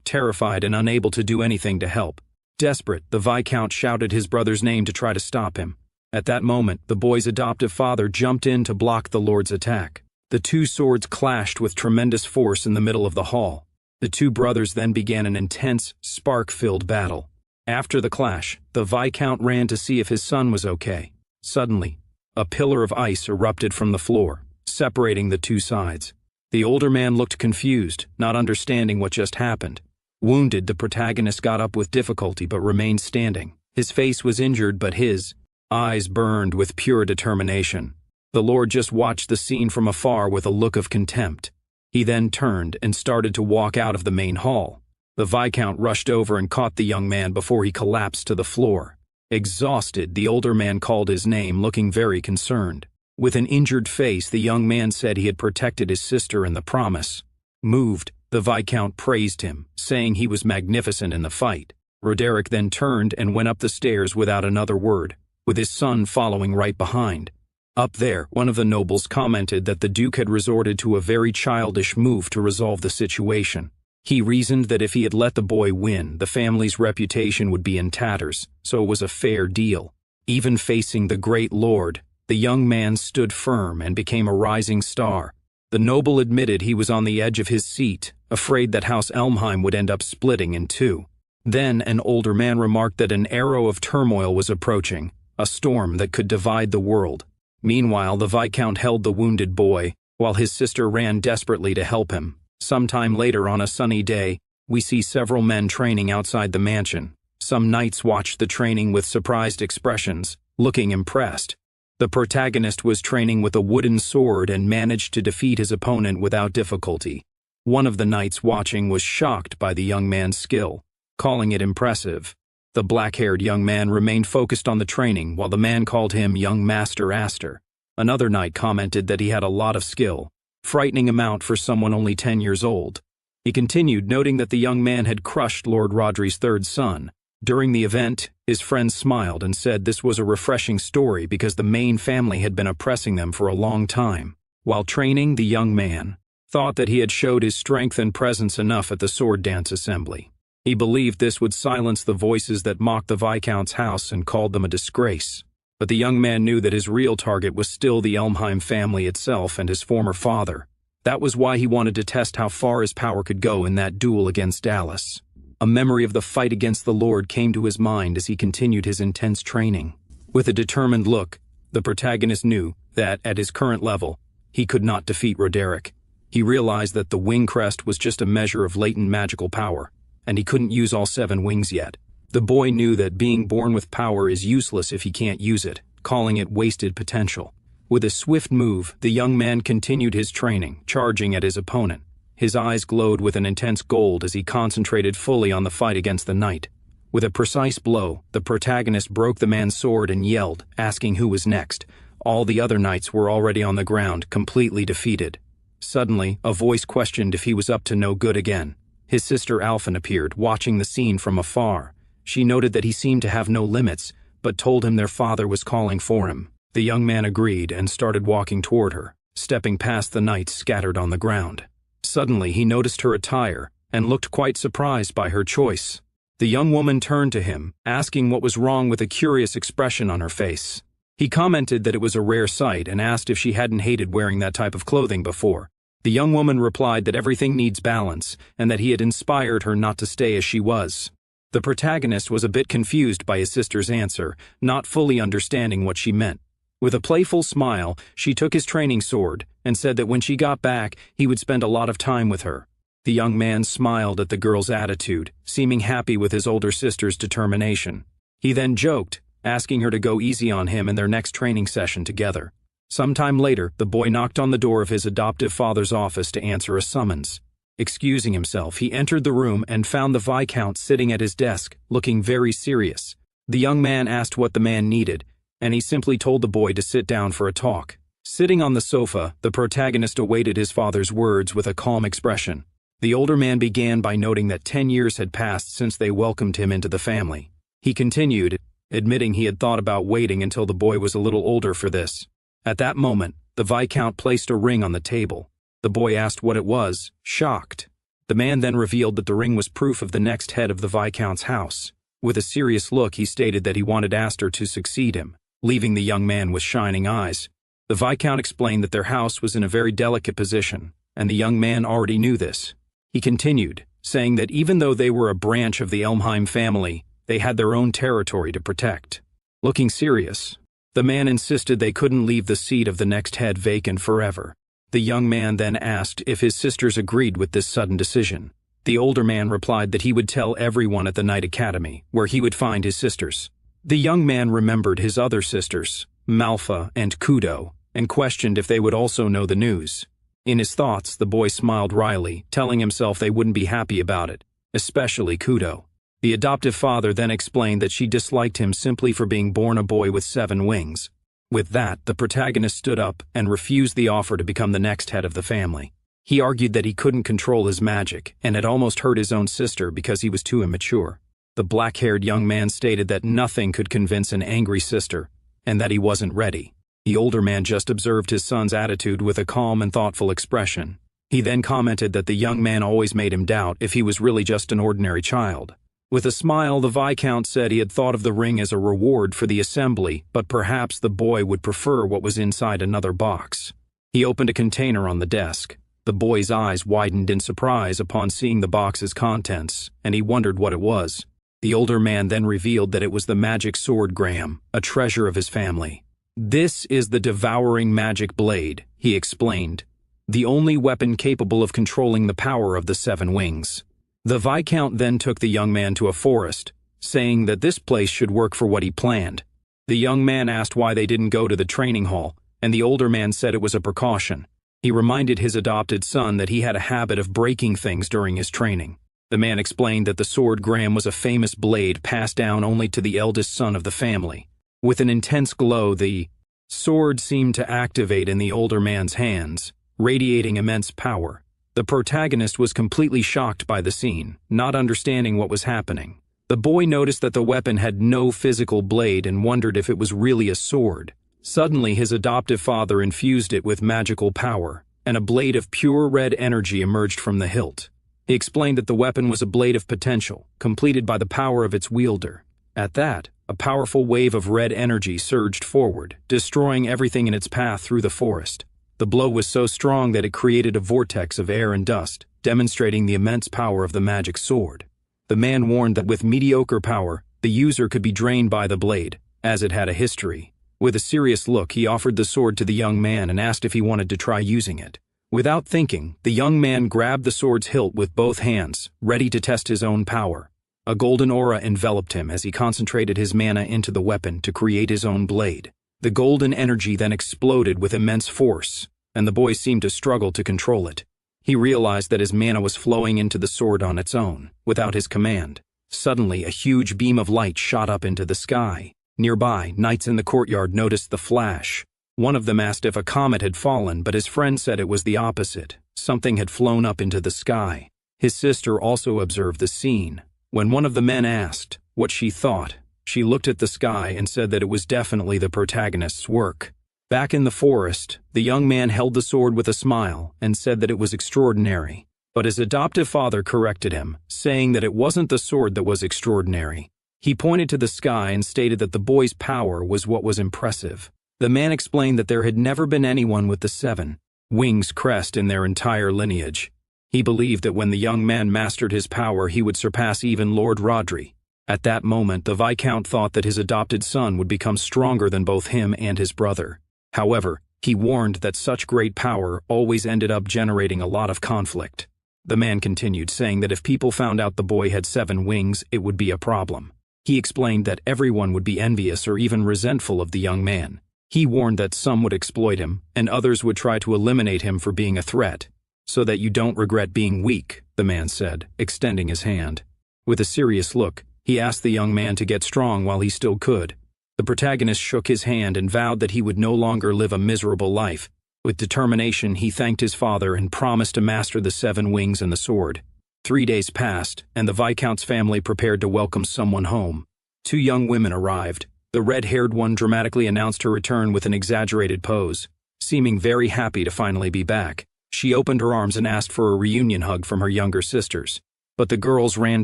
terrified and unable to do anything to help. Desperate, the Viscount shouted his brother's name to try to stop him. At that moment, the boy's adoptive father jumped in to block the Lord's attack. The two swords clashed with tremendous force in the middle of the hall. The two brothers then began an intense, spark-filled battle. After the clash, the Viscount ran to see if his son was okay. Suddenly, a pillar of ice erupted from the floor, separating the two sides. The older man looked confused, not understanding what just happened. Wounded, the protagonist got up with difficulty but remained standing. His face was injured, but his eyes burned with pure determination. The Lord just watched the scene from afar with a look of contempt. He then turned and started to walk out of the main hall. The Viscount rushed over and caught the young man before he collapsed to the floor. Exhausted, the older man called his name, looking very concerned. With an injured face, the young man said he had protected his sister in the promise. Moved, the Viscount praised him, saying he was magnificent in the fight. Roderick then turned and went up the stairs without another word, with his son following right behind. Up there, one of the nobles commented that the Duke had resorted to a very childish move to resolve the situation. He reasoned that if he had let the boy win, the family's reputation would be in tatters, so it was a fair deal. Even facing the great lord, the young man stood firm and became a rising star. The noble admitted he was on the edge of his seat, afraid that House Elmheim would end up splitting in two. Then an older man remarked that an arrow of turmoil was approaching, a storm that could divide the world. Meanwhile, the Viscount held the wounded boy, while his sister ran desperately to help him. Sometime later on a sunny day, we see several men training outside the mansion. Some knights watched the training with surprised expressions, looking impressed. The protagonist was training with a wooden sword and managed to defeat his opponent without difficulty. One of the knights watching was shocked by the young man's skill, calling it impressive. The black-haired young man remained focused on the training while the man called him young Master Astor. Another knight commented that he had a lot of skill, frightening amount for someone only 10 years old. He continued, noting that the young man had crushed Lord Rodri's third son. During the event, his friends smiled and said this was a refreshing story because the main family had been oppressing them for a long time. While training, the young man thought that he had showed his strength and presence enough at the sword dance assembly. He believed this would silence the voices that mocked the Viscount's house and called them a disgrace. But the young man knew that his real target was still the Elmheim family itself and his former father. That was why he wanted to test how far his power could go in that duel against Dallas. A memory of the fight against the Lord came to his mind as he continued his intense training. With a determined look, the protagonist knew that, at his current level, he could not defeat Roderick. He realized that the wing crest was just a measure of latent magical power, and he couldn't use all 7 wings yet. The boy knew that being born with power is useless if he can't use it, calling it wasted potential. With a swift move, the young man continued his training, charging at his opponent. His eyes glowed with an intense gold as he concentrated fully on the fight against the knight. With a precise blow, the protagonist broke the man's sword and yelled, asking who was next. All the other knights were already on the ground, completely defeated. Suddenly, a voice questioned if he was up to no good again. His sister Alphen appeared, watching the scene from afar. She noted that he seemed to have no limits, but told him their father was calling for him. The young man agreed and started walking toward her, stepping past the knights scattered on the ground. Suddenly, he noticed her attire and looked quite surprised by her choice. The young woman turned to him, asking what was wrong with a curious expression on her face. He commented that it was a rare sight and asked if she hadn't hated wearing that type of clothing before. The young woman replied that everything needs balance and that he had inspired her not to stay as she was. The protagonist was a bit confused by his sister's answer, not fully understanding what she meant. With a playful smile, she took his training sword and said that when she got back, he would spend a lot of time with her. The young man smiled at the girl's attitude, seeming happy with his older sister's determination. He then joked, asking her to go easy on him in their next training session together. Sometime later, the boy knocked on the door of his adoptive father's office to answer a summons. Excusing himself, he entered the room and found the Viscount sitting at his desk, looking very serious. The young man asked what the man needed, and he simply told the boy to sit down for a talk. Sitting on the sofa, the protagonist awaited his father's words with a calm expression. The older man began by noting that 10 years had passed since they welcomed him into the family. He continued, admitting he had thought about waiting until the boy was a little older for this. At that moment, the Viscount placed a ring on the table. The boy asked what it was, shocked. The man then revealed that the ring was proof of the next head of the Viscount's house. With a serious look, he stated that he wanted Astor to succeed him, leaving the young man with shining eyes. The Viscount explained that their house was in a very delicate position, and the young man already knew this. He continued, saying that even though they were a branch of the Elmheim family, they had their own territory to protect. Looking serious, the man insisted they couldn't leave the seat of the next head vacant forever. The young man then asked if his sisters agreed with this sudden decision. The older man replied that he would tell everyone at the Knight Academy where he would find his sisters. The young man remembered his other sisters, Malfa and Kudo, and questioned if they would also know the news. In his thoughts, the boy smiled wryly, telling himself they wouldn't be happy about it, especially Kudo. The adoptive father then explained that she disliked him simply for being born a boy with 7 wings. With that, the protagonist stood up and refused the offer to become the next head of the family. He argued that he couldn't control his magic and had almost hurt his own sister because he was too immature. The black-haired young man stated that nothing could convince an angry sister and that he wasn't ready. The older man just observed his son's attitude with a calm and thoughtful expression. He then commented that the young man always made him doubt if he was really just an ordinary child. With a smile, the Viscount said he had thought of the ring as a reward for the assembly, but perhaps the boy would prefer what was inside another box. He opened a container on the desk. The boy's eyes widened in surprise upon seeing the box's contents, and he wondered what it was. The older man then revealed that it was the magic sword Graham, a treasure of his family. "This is the devouring magic blade," he explained, "the only weapon capable of controlling the power of the 7 wings. The Viscount then took the young man to a forest, saying that this place should work for what he planned. The young man asked why they didn't go to the training hall, and the older man said it was a precaution. He reminded his adopted son that he had a habit of breaking things during his training. The man explained that the sword Graham was a famous blade passed down only to the eldest son of the family. With an intense glow, the sword seemed to activate in the older man's hands, radiating immense power. The protagonist was completely shocked by the scene, not understanding what was happening. The boy noticed that the weapon had no physical blade and wondered if it was really a sword. Suddenly, his adoptive father infused it with magical power, and a blade of pure red energy emerged from the hilt. He explained that the weapon was a blade of potential, completed by the power of its wielder. At that, a powerful wave of red energy surged forward, destroying everything in its path through the forest. The blow was so strong that it created a vortex of air and dust, demonstrating the immense power of the magic sword. The man warned that with mediocre power, the user could be drained by the blade, as it had a history. With a serious look, he offered the sword to the young man and asked if he wanted to try using it. Without thinking, the young man grabbed the sword's hilt with both hands, ready to test his own power. A golden aura enveloped him as he concentrated his mana into the weapon to create his own blade. The golden energy then exploded with immense force, and the boy seemed to struggle to control it. He realized that his mana was flowing into the sword on its own, without his command. Suddenly, a huge beam of light shot up into the sky. Nearby, knights in the courtyard noticed the flash. One of them asked if a comet had fallen, but his friend said it was the opposite. Something had flown up into the sky. His sister also observed the scene. When one of the men asked what she thought, she looked at the sky and said that it was definitely the protagonist's work. Back in the forest, the young man held the sword with a smile and said that it was extraordinary. But his adoptive father corrected him, saying that it wasn't the sword that was extraordinary. He pointed to the sky and stated that the boy's power was what was impressive. The man explained that there had never been anyone with the 7 wings crest in their entire lineage. He believed that when the young man mastered his power, he would surpass even Lord Rodri. At that moment, the Viscount thought that his adopted son would become stronger than both him and his brother. However, he warned that such great power always ended up generating a lot of conflict. The man continued, saying that if people found out the boy had 7 wings, it would be a problem. He explained that everyone would be envious or even resentful of the young man. He warned that some would exploit him, and others would try to eliminate him for being a threat. "So that you don't regret being weak," the man said, extending his hand. With a serious look, he asked the young man to get strong while he still could. The protagonist shook his hand and vowed that he would no longer live a miserable life. With determination, he thanked his father and promised to master the 7 wings and the sword. 3 days passed, and the Viscount's family prepared to welcome someone home. Two young women arrived. The red-haired one dramatically announced her return with an exaggerated pose, seeming very happy to finally be back. She opened her arms and asked for a reunion hug from her younger sisters, but the girls ran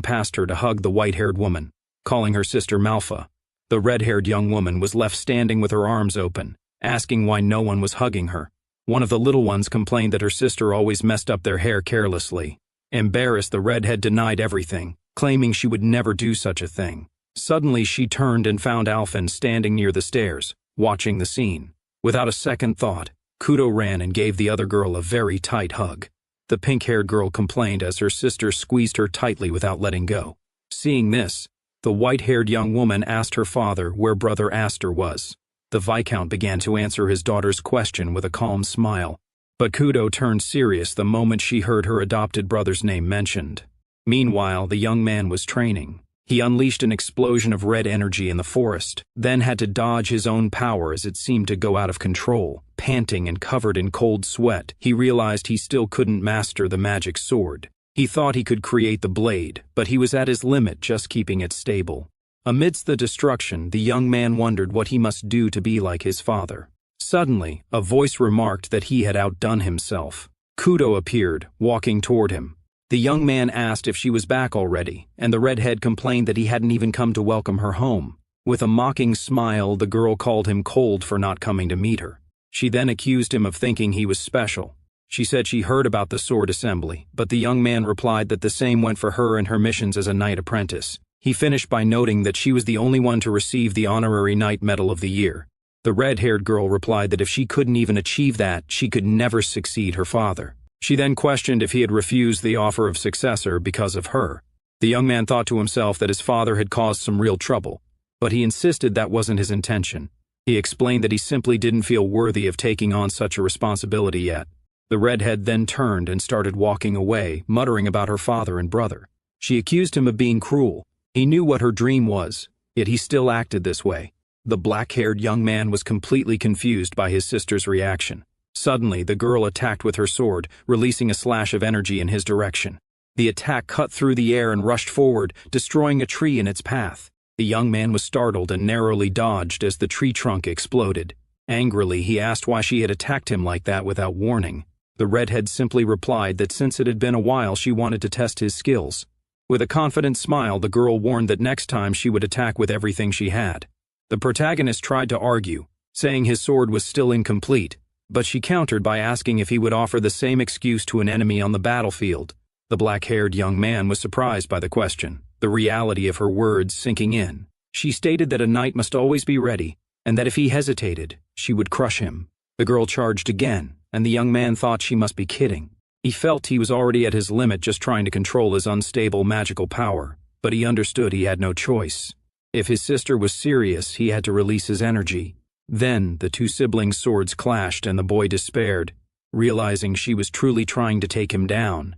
past her to hug the white-haired woman, calling her sister Manhwa. The red-haired young woman was left standing with her arms open, asking why no one was hugging her. One of the little ones complained that her sister always messed up their hair carelessly. Embarrassed, the redhead denied everything, claiming she would never do such a thing. Suddenly, she turned and found Alphen standing near the stairs, watching the scene. Without a second thought, Kudo ran and gave the other girl a very tight hug. The pink-haired girl complained as her sister squeezed her tightly without letting go. Seeing this, the white-haired young woman asked her father where brother Aster was. The Viscount began to answer his daughter's question with a calm smile, but Kudo turned serious the moment she heard her adopted brother's name mentioned. Meanwhile, the young man was training. He unleashed an explosion of red energy in the forest, then had to dodge his own power as it seemed to go out of control. Panting and covered in cold sweat, he realized he still couldn't master the magic sword. He thought he could create the blade, but he was at his limit just keeping it stable. Amidst the destruction, the young man wondered what he must do to be like his father. Suddenly, a voice remarked that he had outdone himself. Kudo appeared, walking toward him. The young man asked if she was back already, and the redhead complained that he hadn't even come to welcome her home. With a mocking smile, the girl called him cold for not coming to meet her. She then accused him of thinking he was special. She said she heard about the sword assembly, but the young man replied that the same went for her and her missions as a knight apprentice. He finished by noting that she was the only one to receive the honorary Knight Medal of the Year. The red-haired girl replied that if she couldn't even achieve that, she could never succeed her father. She then questioned if he had refused the offer of successor because of her. The young man thought to himself that his father had caused some real trouble, but he insisted that wasn't his intention. He explained that he simply didn't feel worthy of taking on such a responsibility yet. The redhead then turned and started walking away, muttering about her father and brother. She accused him of being cruel. He knew what her dream was, yet he still acted this way. The black-haired young man was completely confused by his sister's reaction. Suddenly, the girl attacked with her sword, releasing a slash of energy in his direction. The attack cut through the air and rushed forward, destroying a tree in its path. The young man was startled and narrowly dodged as the tree trunk exploded. Angrily, he asked why she had attacked him like that without warning. The redhead simply replied that since it had been a while, she wanted to test his skills. With a confident smile, the girl warned that next time she would attack with everything she had. The protagonist tried to argue, saying his sword was still incomplete, but she countered by asking if he would offer the same excuse to an enemy on the battlefield. The black-haired young man was surprised by the question, the reality of her words sinking in. She stated that a knight must always be ready, and that if he hesitated, she would crush him. The girl charged again, and the young man thought she must be kidding. He felt he was already at his limit just trying to control his unstable magical power, but he understood he had no choice. If his sister was serious, he had to release his energy. Then, the two siblings' swords clashed and the boy despaired, realizing she was truly trying to take him down.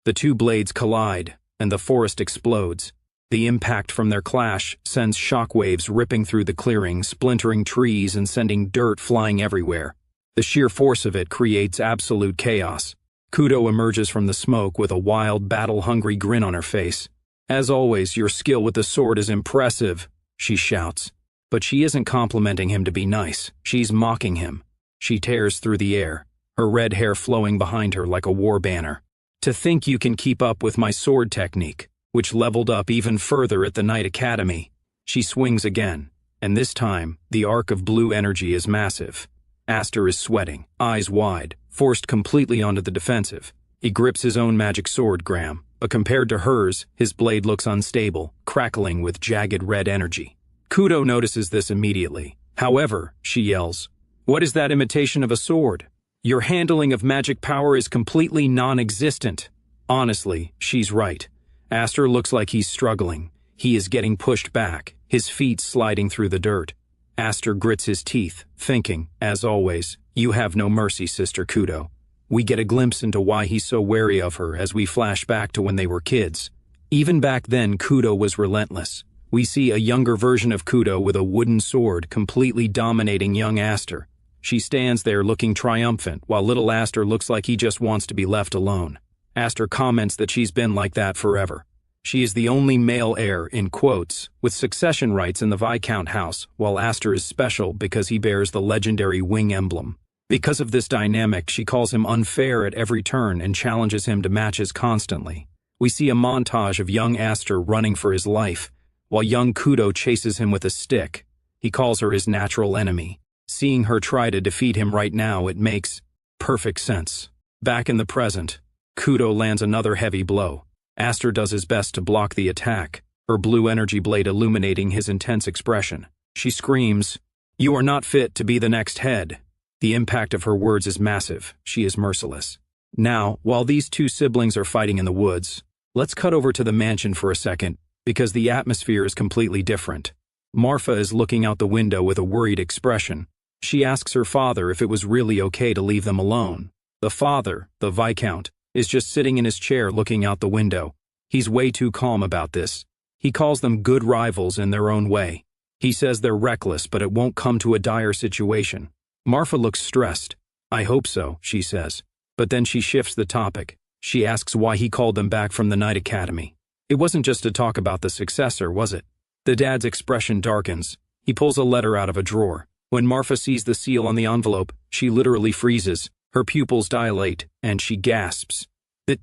The two blades collide, and the forest explodes. The impact from their clash sends shockwaves ripping through the clearing, splintering trees and sending dirt flying everywhere. The sheer force of it creates absolute chaos. Kudo emerges from the smoke with a wild, battle-hungry grin on her face. "As always, your skill with the sword is impressive," she shouts. But she isn't complimenting him to be nice. She's mocking him. She tears through the air, her red hair flowing behind her like a war banner. "To think you can keep up with my sword technique, which leveled up even further at the Knight Academy." She swings again, and this time, the arc of blue energy is massive. Aster is sweating, eyes wide, forced completely onto the defensive. He grips his own magic sword, Graham, but compared to hers, his blade looks unstable, crackling with jagged red energy. Kudo notices this immediately. "However," she yells, "what is that imitation of a sword? Your handling of magic power is completely non-existent." Honestly, she's right. Aster looks like he's struggling. He is getting pushed back, his feet sliding through the dirt. Aster grits his teeth, thinking, as always, "You have no mercy, Sister Kudo." We get a glimpse into why he's so wary of her as we flash back to when they were kids. Even back then, Kudo was relentless. We see a younger version of Kudo with a wooden sword completely dominating young Aster. She stands there looking triumphant, while little Aster looks like he just wants to be left alone. Aster comments that she's been like that forever. She is the only male heir, in quotes, with succession rights in the Viscount house, while Aster is special because he bears the legendary wing emblem. Because of this dynamic, she calls him unfair at every turn and challenges him to matches constantly. We see a montage of young Aster running for his life, while young Kudo chases him with a stick. He calls her his natural enemy. Seeing her try to defeat him right now, it makes perfect sense. Back in the present, Kudo lands another heavy blow. Aster does his best to block the attack, her blue energy blade illuminating his intense expression. She screams, "You are not fit to be the next head." The impact of her words is massive. She is merciless. Now, while these two siblings are fighting in the woods, let's cut over to the mansion for a second, because the atmosphere is completely different. Marfa is looking out the window with a worried expression. She asks her father if it was really okay to leave them alone. The father, the Viscount, is just sitting in his chair looking out the window. He's way too calm about this. He calls them good rivals in their own way. He says they're reckless, but it won't come to a dire situation. Marfa looks stressed. "I hope so," she says. But then she shifts the topic. She asks why he called them back from the Night Academy. It wasn't just to talk about the successor, was it? The dad's expression darkens. He pulls a letter out of a drawer. When Marfa sees the seal on the envelope, she literally freezes. Her pupils dilate, and she gasps. The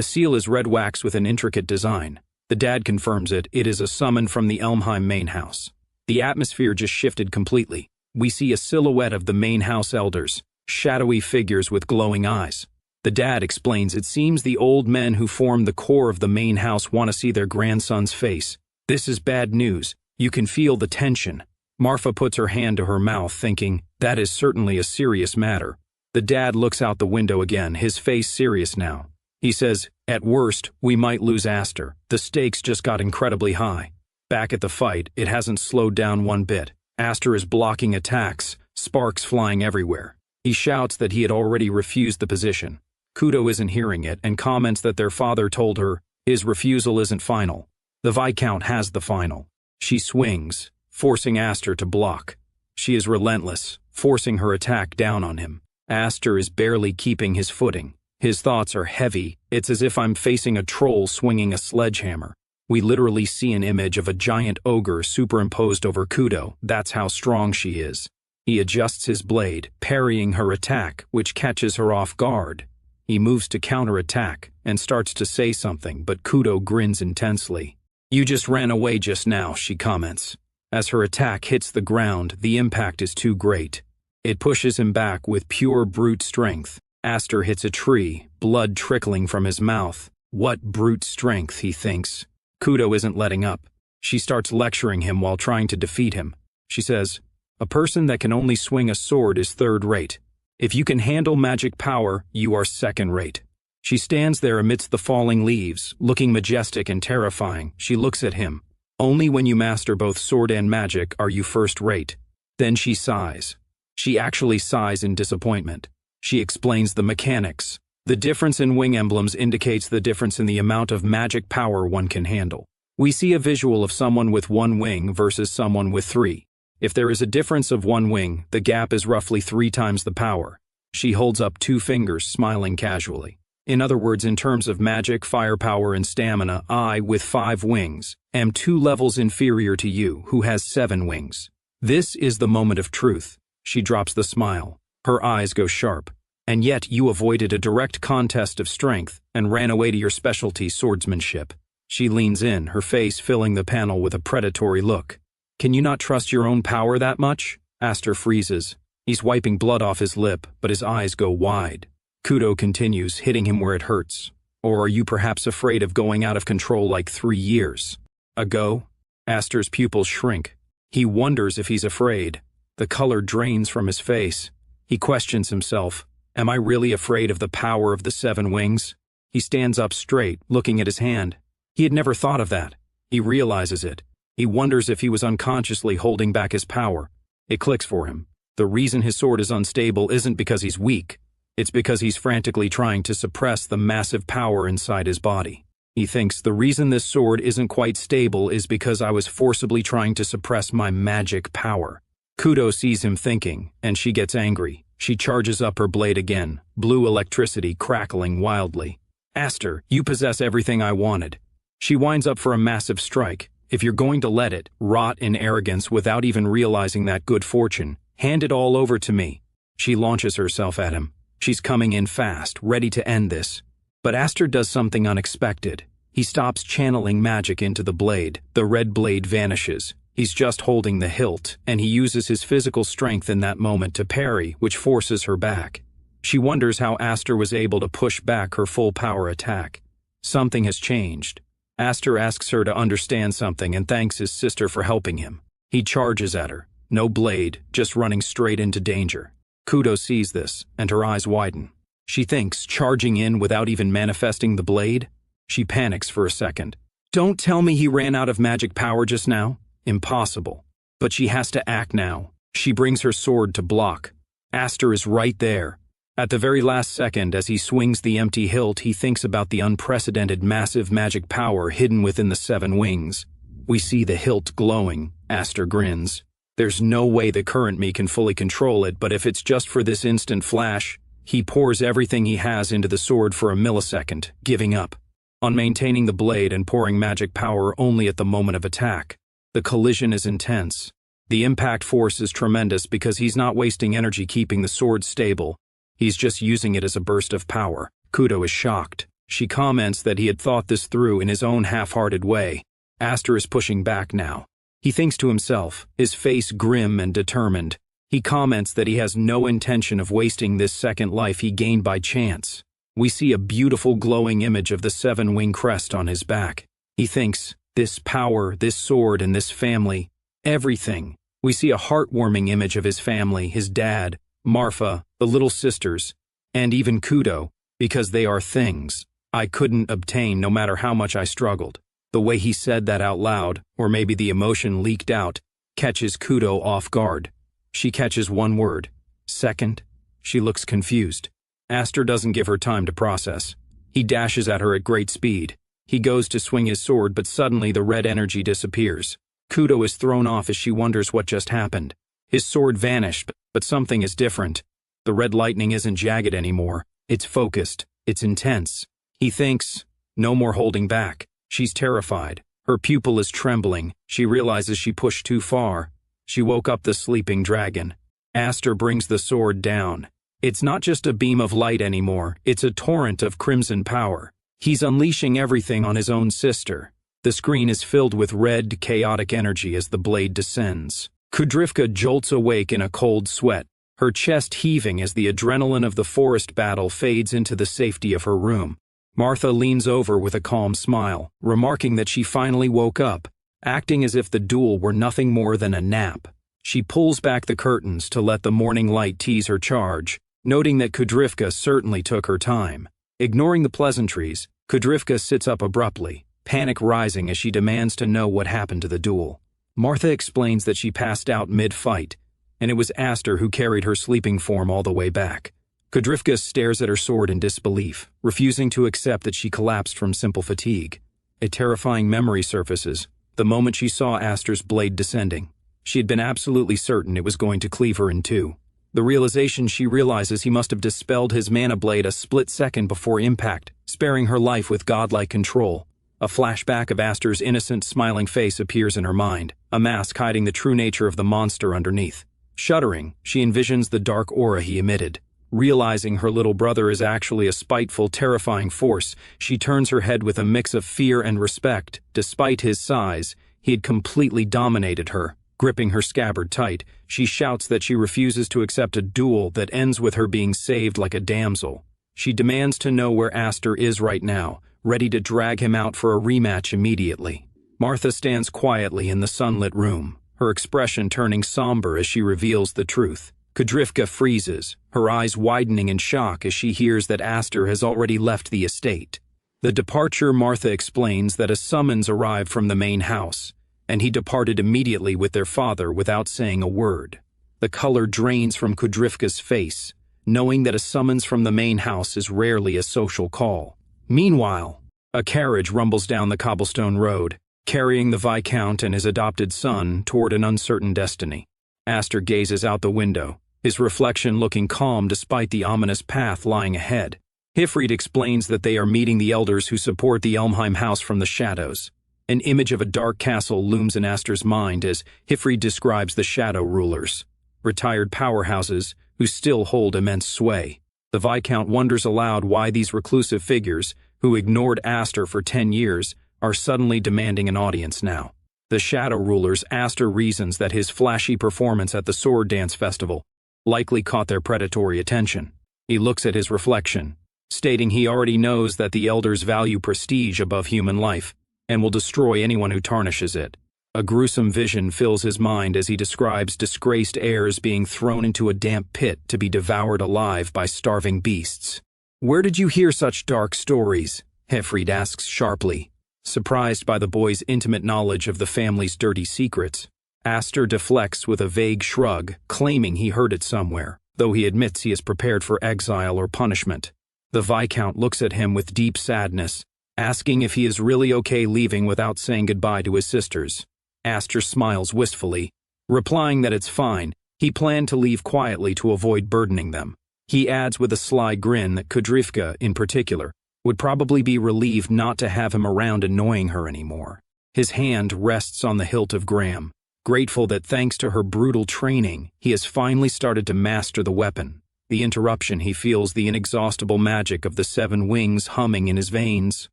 seal is red wax with an intricate design. The dad confirms it. It is a summon from the Elmheim main house. The atmosphere just shifted completely. We see a silhouette of the main house elders, shadowy figures with glowing eyes. The dad explains it seems the old men who form the core of the main house want to see their grandson's face. This is bad news. You can feel the tension. Marfa puts her hand to her mouth, thinking, that is certainly a serious matter. The dad looks out the window again, his face serious now. He says, "At worst, we might lose Aster. The stakes just got incredibly high." Back at the fight, it hasn't slowed down one bit. Aster is blocking attacks, sparks flying everywhere. He shouts that he had already refused the position. Kudo isn't hearing it and comments that their father told her his refusal isn't final. The Viscount has the final. She swings, forcing Aster to block. She is relentless, forcing her attack down on him. Aster is barely keeping his footing. His thoughts are heavy. It's as if I'm facing a troll swinging a sledgehammer. We literally see an image of a giant ogre superimposed over Kudo. That's how strong she is. He adjusts his blade, parrying her attack, which catches her off guard. He moves to counterattack and starts to say something, but Kudo grins intensely. "You just ran away just now," she comments. As her attack hits the ground, the impact is too great. It pushes him back with pure brute strength. Aster hits a tree, blood trickling from his mouth. What brute strength, he thinks. Kudo isn't letting up. She starts lecturing him while trying to defeat him. She says, "A person that can only swing a sword is third-rate. If you can handle magic power, you are second-rate." She stands there amidst the falling leaves, looking majestic and terrifying. She looks at him. "Only when you master both sword and magic are you first-rate." Then she sighs. She actually sighs in disappointment. She explains the mechanics. The difference in wing emblems indicates the difference in the amount of magic power one can handle. We see a visual of someone with one wing versus someone with three. If there is a difference of one wing, the gap is roughly 3 times the power. She holds up 2 fingers, smiling casually. In other words, in terms of magic, firepower, and stamina, I, with 5 wings, am 2 levels inferior to you, who has 7 wings. This is the moment of truth. She drops the smile. Her eyes go sharp. "And yet you avoided a direct contest of strength and ran away to your specialty, swordsmanship." She leans in, her face filling the panel with a predatory look. "Can you not trust your own power that much?" Aster freezes. He's wiping blood off his lip, but his eyes go wide. Kudo continues, hitting him where it hurts. "Or are you perhaps afraid of going out of control like 3 years ago?" Aster's pupils shrink. He wonders if he's afraid. The color drains from his face. He questions himself. Am I really afraid of the power of the 7 wings? He stands up straight, looking at his hand. He had never thought of that. He realizes it. He wonders if he was unconsciously holding back his power. It clicks for him. The reason his sword is unstable isn't because he's weak. It's because he's frantically trying to suppress the massive power inside his body. He thinks the reason this sword isn't quite stable is because I was forcibly trying to suppress my magic power. Kudo sees him thinking, and she gets angry. She charges up her blade again, blue electricity crackling wildly. "Aster, you possess everything I wanted. She winds up for a massive strike. If you're going to let it rot in arrogance without even realizing that good fortune, hand it all over to me. She launches herself at him. She's coming in fast, ready to end this. But Aster does something unexpected. He stops channeling magic into the blade. The red blade vanishes. He's just holding the hilt, and he uses his physical strength in that moment to parry, which forces her back. She wonders how Aster was able to push back her full power attack. Something has changed. Aster asks her to understand something and thanks his sister for helping him. He charges at her. No blade, just running straight into danger. Kudo sees this, and her eyes widen. She thinks, charging in without even manifesting the blade? She panics for a second. Don't tell me he ran out of magic power just now? Impossible. But she has to act now. She brings her sword to block. Aster is right there. At the very last second, as he swings the empty hilt, he thinks about the unprecedented massive magic power hidden within the 7 wings. We see the hilt glowing. Aster grins. There's no way the current me can fully control it, but if it's just for this instant flash, he pours everything he has into the sword for a millisecond, giving up on maintaining the blade and pouring magic power only at the moment of attack. The collision is intense. The impact force is tremendous because he's not wasting energy keeping the sword stable. He's just using it as a burst of power. Kudo is shocked. She comments that he had thought this through in his own half-hearted way. Aster is pushing back now. He thinks to himself, his face grim and determined. He comments that he has no intention of wasting this second life he gained by chance. We see a beautiful glowing image of the 7-wing crest on his back. He thinks, this power, this sword, and this family, everything. We see a heartwarming image of his family, his dad, Marfa, the little sisters, and even Kudo, because they are things I couldn't obtain no matter how much I struggled. The way he said that out loud, or maybe the emotion leaked out, catches Kudo off guard. She catches one word. Second. She looks confused. Aster doesn't give her time to process. He dashes at her at great speed. He goes to swing his sword, but suddenly the red energy disappears. Kudo is thrown off as she wonders what just happened. His sword vanished, but something is different. The red lightning isn't jagged anymore. It's focused. It's intense. He thinks, no more holding back. She's terrified. Her pupil is trembling. She realizes she pushed too far. She woke up the sleeping dragon. Aster brings the sword down. It's not just a beam of light anymore. It's a torrent of crimson power. He's unleashing everything on his own sister. The screen is filled with red, chaotic energy as the blade descends. Kudrivka jolts awake in a cold sweat, her chest heaving as the adrenaline of the forest battle fades into the safety of her room. Martha leans over with a calm smile, remarking that she finally woke up, acting as if the duel were nothing more than a nap. She pulls back the curtains to let the morning light tease her charge, noting that Kudrivka certainly took her time. Ignoring the pleasantries, Kudrivka sits up abruptly, panic rising as she demands to know what happened to the duel. Martha explains that she passed out mid-fight, and it was Aster who carried her sleeping form all the way back. Kudrivka stares at her sword in disbelief, refusing to accept that she collapsed from simple fatigue. A terrifying memory surfaces, the moment she saw Aster's blade descending. She had been absolutely certain it was going to cleave her in two. The realization she realizes he must have dispelled his mana blade a split second before impact, sparing her life with godlike control. A flashback of Aster's innocent, smiling face appears in her mind, a mask hiding the true nature of the monster underneath. Shuddering, she envisions the dark aura he emitted. Realizing her little brother is actually a spiteful, terrifying force, she turns her head with a mix of fear and respect. Despite his size, he had completely dominated her. Gripping her scabbard tight, she shouts that she refuses to accept a duel that ends with her being saved like a damsel. She demands to know where Aster is right now, ready to drag him out for a rematch immediately. Martha stands quietly in the sunlit room, her expression turning somber as she reveals the truth. Kudrivka freezes, her eyes widening in shock as she hears that Aster has already left the estate. The departure, Martha explains that a summons arrived from the main house, and he departed immediately with their father without saying a word. The color drains from Kudrivka's face, knowing that a summons from the main house is rarely a social call. Meanwhile, a carriage rumbles down the cobblestone road, carrying the Viscount and his adopted son toward an uncertain destiny. Aster gazes out the window, his reflection looking calm despite the ominous path lying ahead. Hifrid explains that they are meeting the elders who support the Elmheim house from the shadows. An image of a dark castle looms in Aster's mind as Hifrid describes the shadow rulers, retired powerhouses who still hold immense sway. The Viscount wonders aloud why these reclusive figures, who ignored Aster for 10 years, are suddenly demanding an audience now. The shadow rulers, Aster reasons that his flashy performance at the sword dance festival likely caught their predatory attention. He looks at his reflection, stating he already knows that the elders value prestige above human life and will destroy anyone who tarnishes it. A gruesome vision fills his mind as he describes disgraced heirs being thrown into a damp pit to be devoured alive by starving beasts. "Where did you hear such dark stories?" Hifrid asks sharply. Surprised by the boy's intimate knowledge of the family's dirty secrets, Aster deflects with a vague shrug, claiming he heard it somewhere, though he admits he is prepared for exile or punishment. The Viscount looks at him with deep sadness, asking if he is really okay leaving without saying goodbye to his sisters. Aster smiles wistfully, replying that it's fine. He planned to leave quietly to avoid burdening them. He adds with a sly grin that Kudrivka, in particular, would probably be relieved not to have him around annoying her anymore. His hand rests on the hilt of Graham, grateful that thanks to her brutal training, he has finally started to master the weapon. The interruption, he feels the inexhaustible magic of the 7 wings humming in his veins.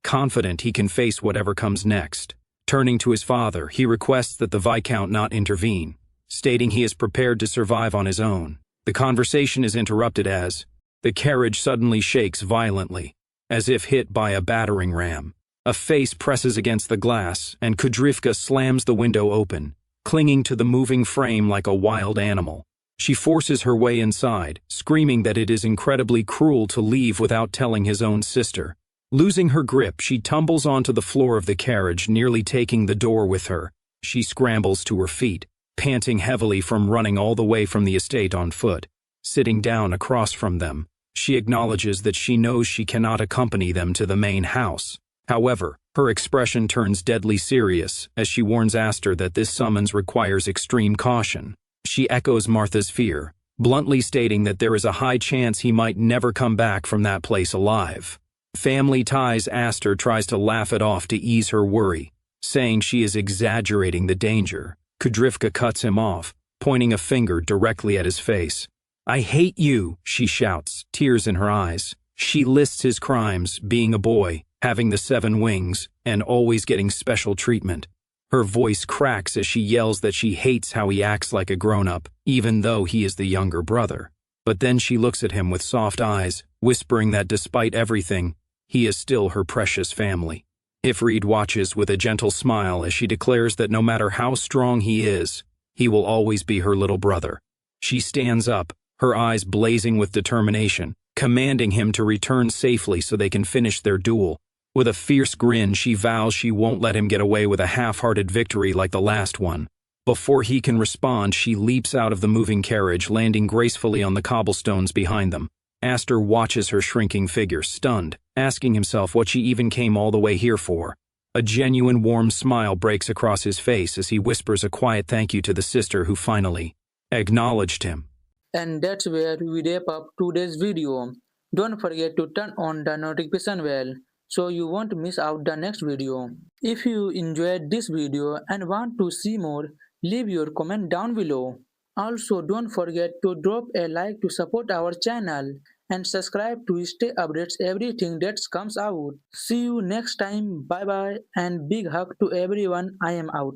Confident he can face whatever comes next. Turning to his father, he requests that the Viscount not intervene, stating he is prepared to survive on his own. The conversation is interrupted as the carriage suddenly shakes violently, as if hit by a battering ram. A face presses against the glass, and Kudrivka slams the window open, clinging to the moving frame like a wild animal. She forces her way inside, screaming that it is incredibly cruel to leave without telling his own sister. Losing her grip, she tumbles onto the floor of the carriage, nearly taking the door with her. She scrambles to her feet, panting heavily from running all the way from the estate on foot. Sitting down across from them, she acknowledges that she knows she cannot accompany them to the main house. However, her expression turns deadly serious as she warns Aster that this summons requires extreme caution. She echoes Martha's fear, bluntly stating that there is a high chance he might never come back from that place alive. Family ties, Aster tries to laugh it off to ease her worry, saying she is exaggerating the danger. Kudrivka cuts him off, pointing a finger directly at his face. "I hate you," she shouts, tears in her eyes. She lists his crimes, being a boy, having the 7 wings, and always getting special treatment. Her voice cracks as she yells that she hates how he acts like a grown-up, even though he is the younger brother. But then she looks at him with soft eyes, whispering that despite everything, he is still her precious family. Hifrid watches with a gentle smile as she declares that no matter how strong he is, he will always be her little brother. She stands up, her eyes blazing with determination, commanding him to return safely so they can finish their duel. With a fierce grin, she vows she won't let him get away with a half-hearted victory like the last one. Before he can respond, she leaps out of the moving carriage, landing gracefully on the cobblestones behind them. Aster watches her shrinking figure, stunned, asking himself what she even came all the way here for. A genuine warm smile breaks across his face as he whispers a quiet thank you to the sister who finally acknowledged him. And that's where we wrap up today's video. Don't forget to turn on the notification bell so you won't miss out the next video. If you enjoyed this video and want to see more, leave your comment down below. Also, don't forget to drop a like to support our channel and subscribe to stay updates everything that comes out. See you next time. Bye bye and big hug to everyone. I am out.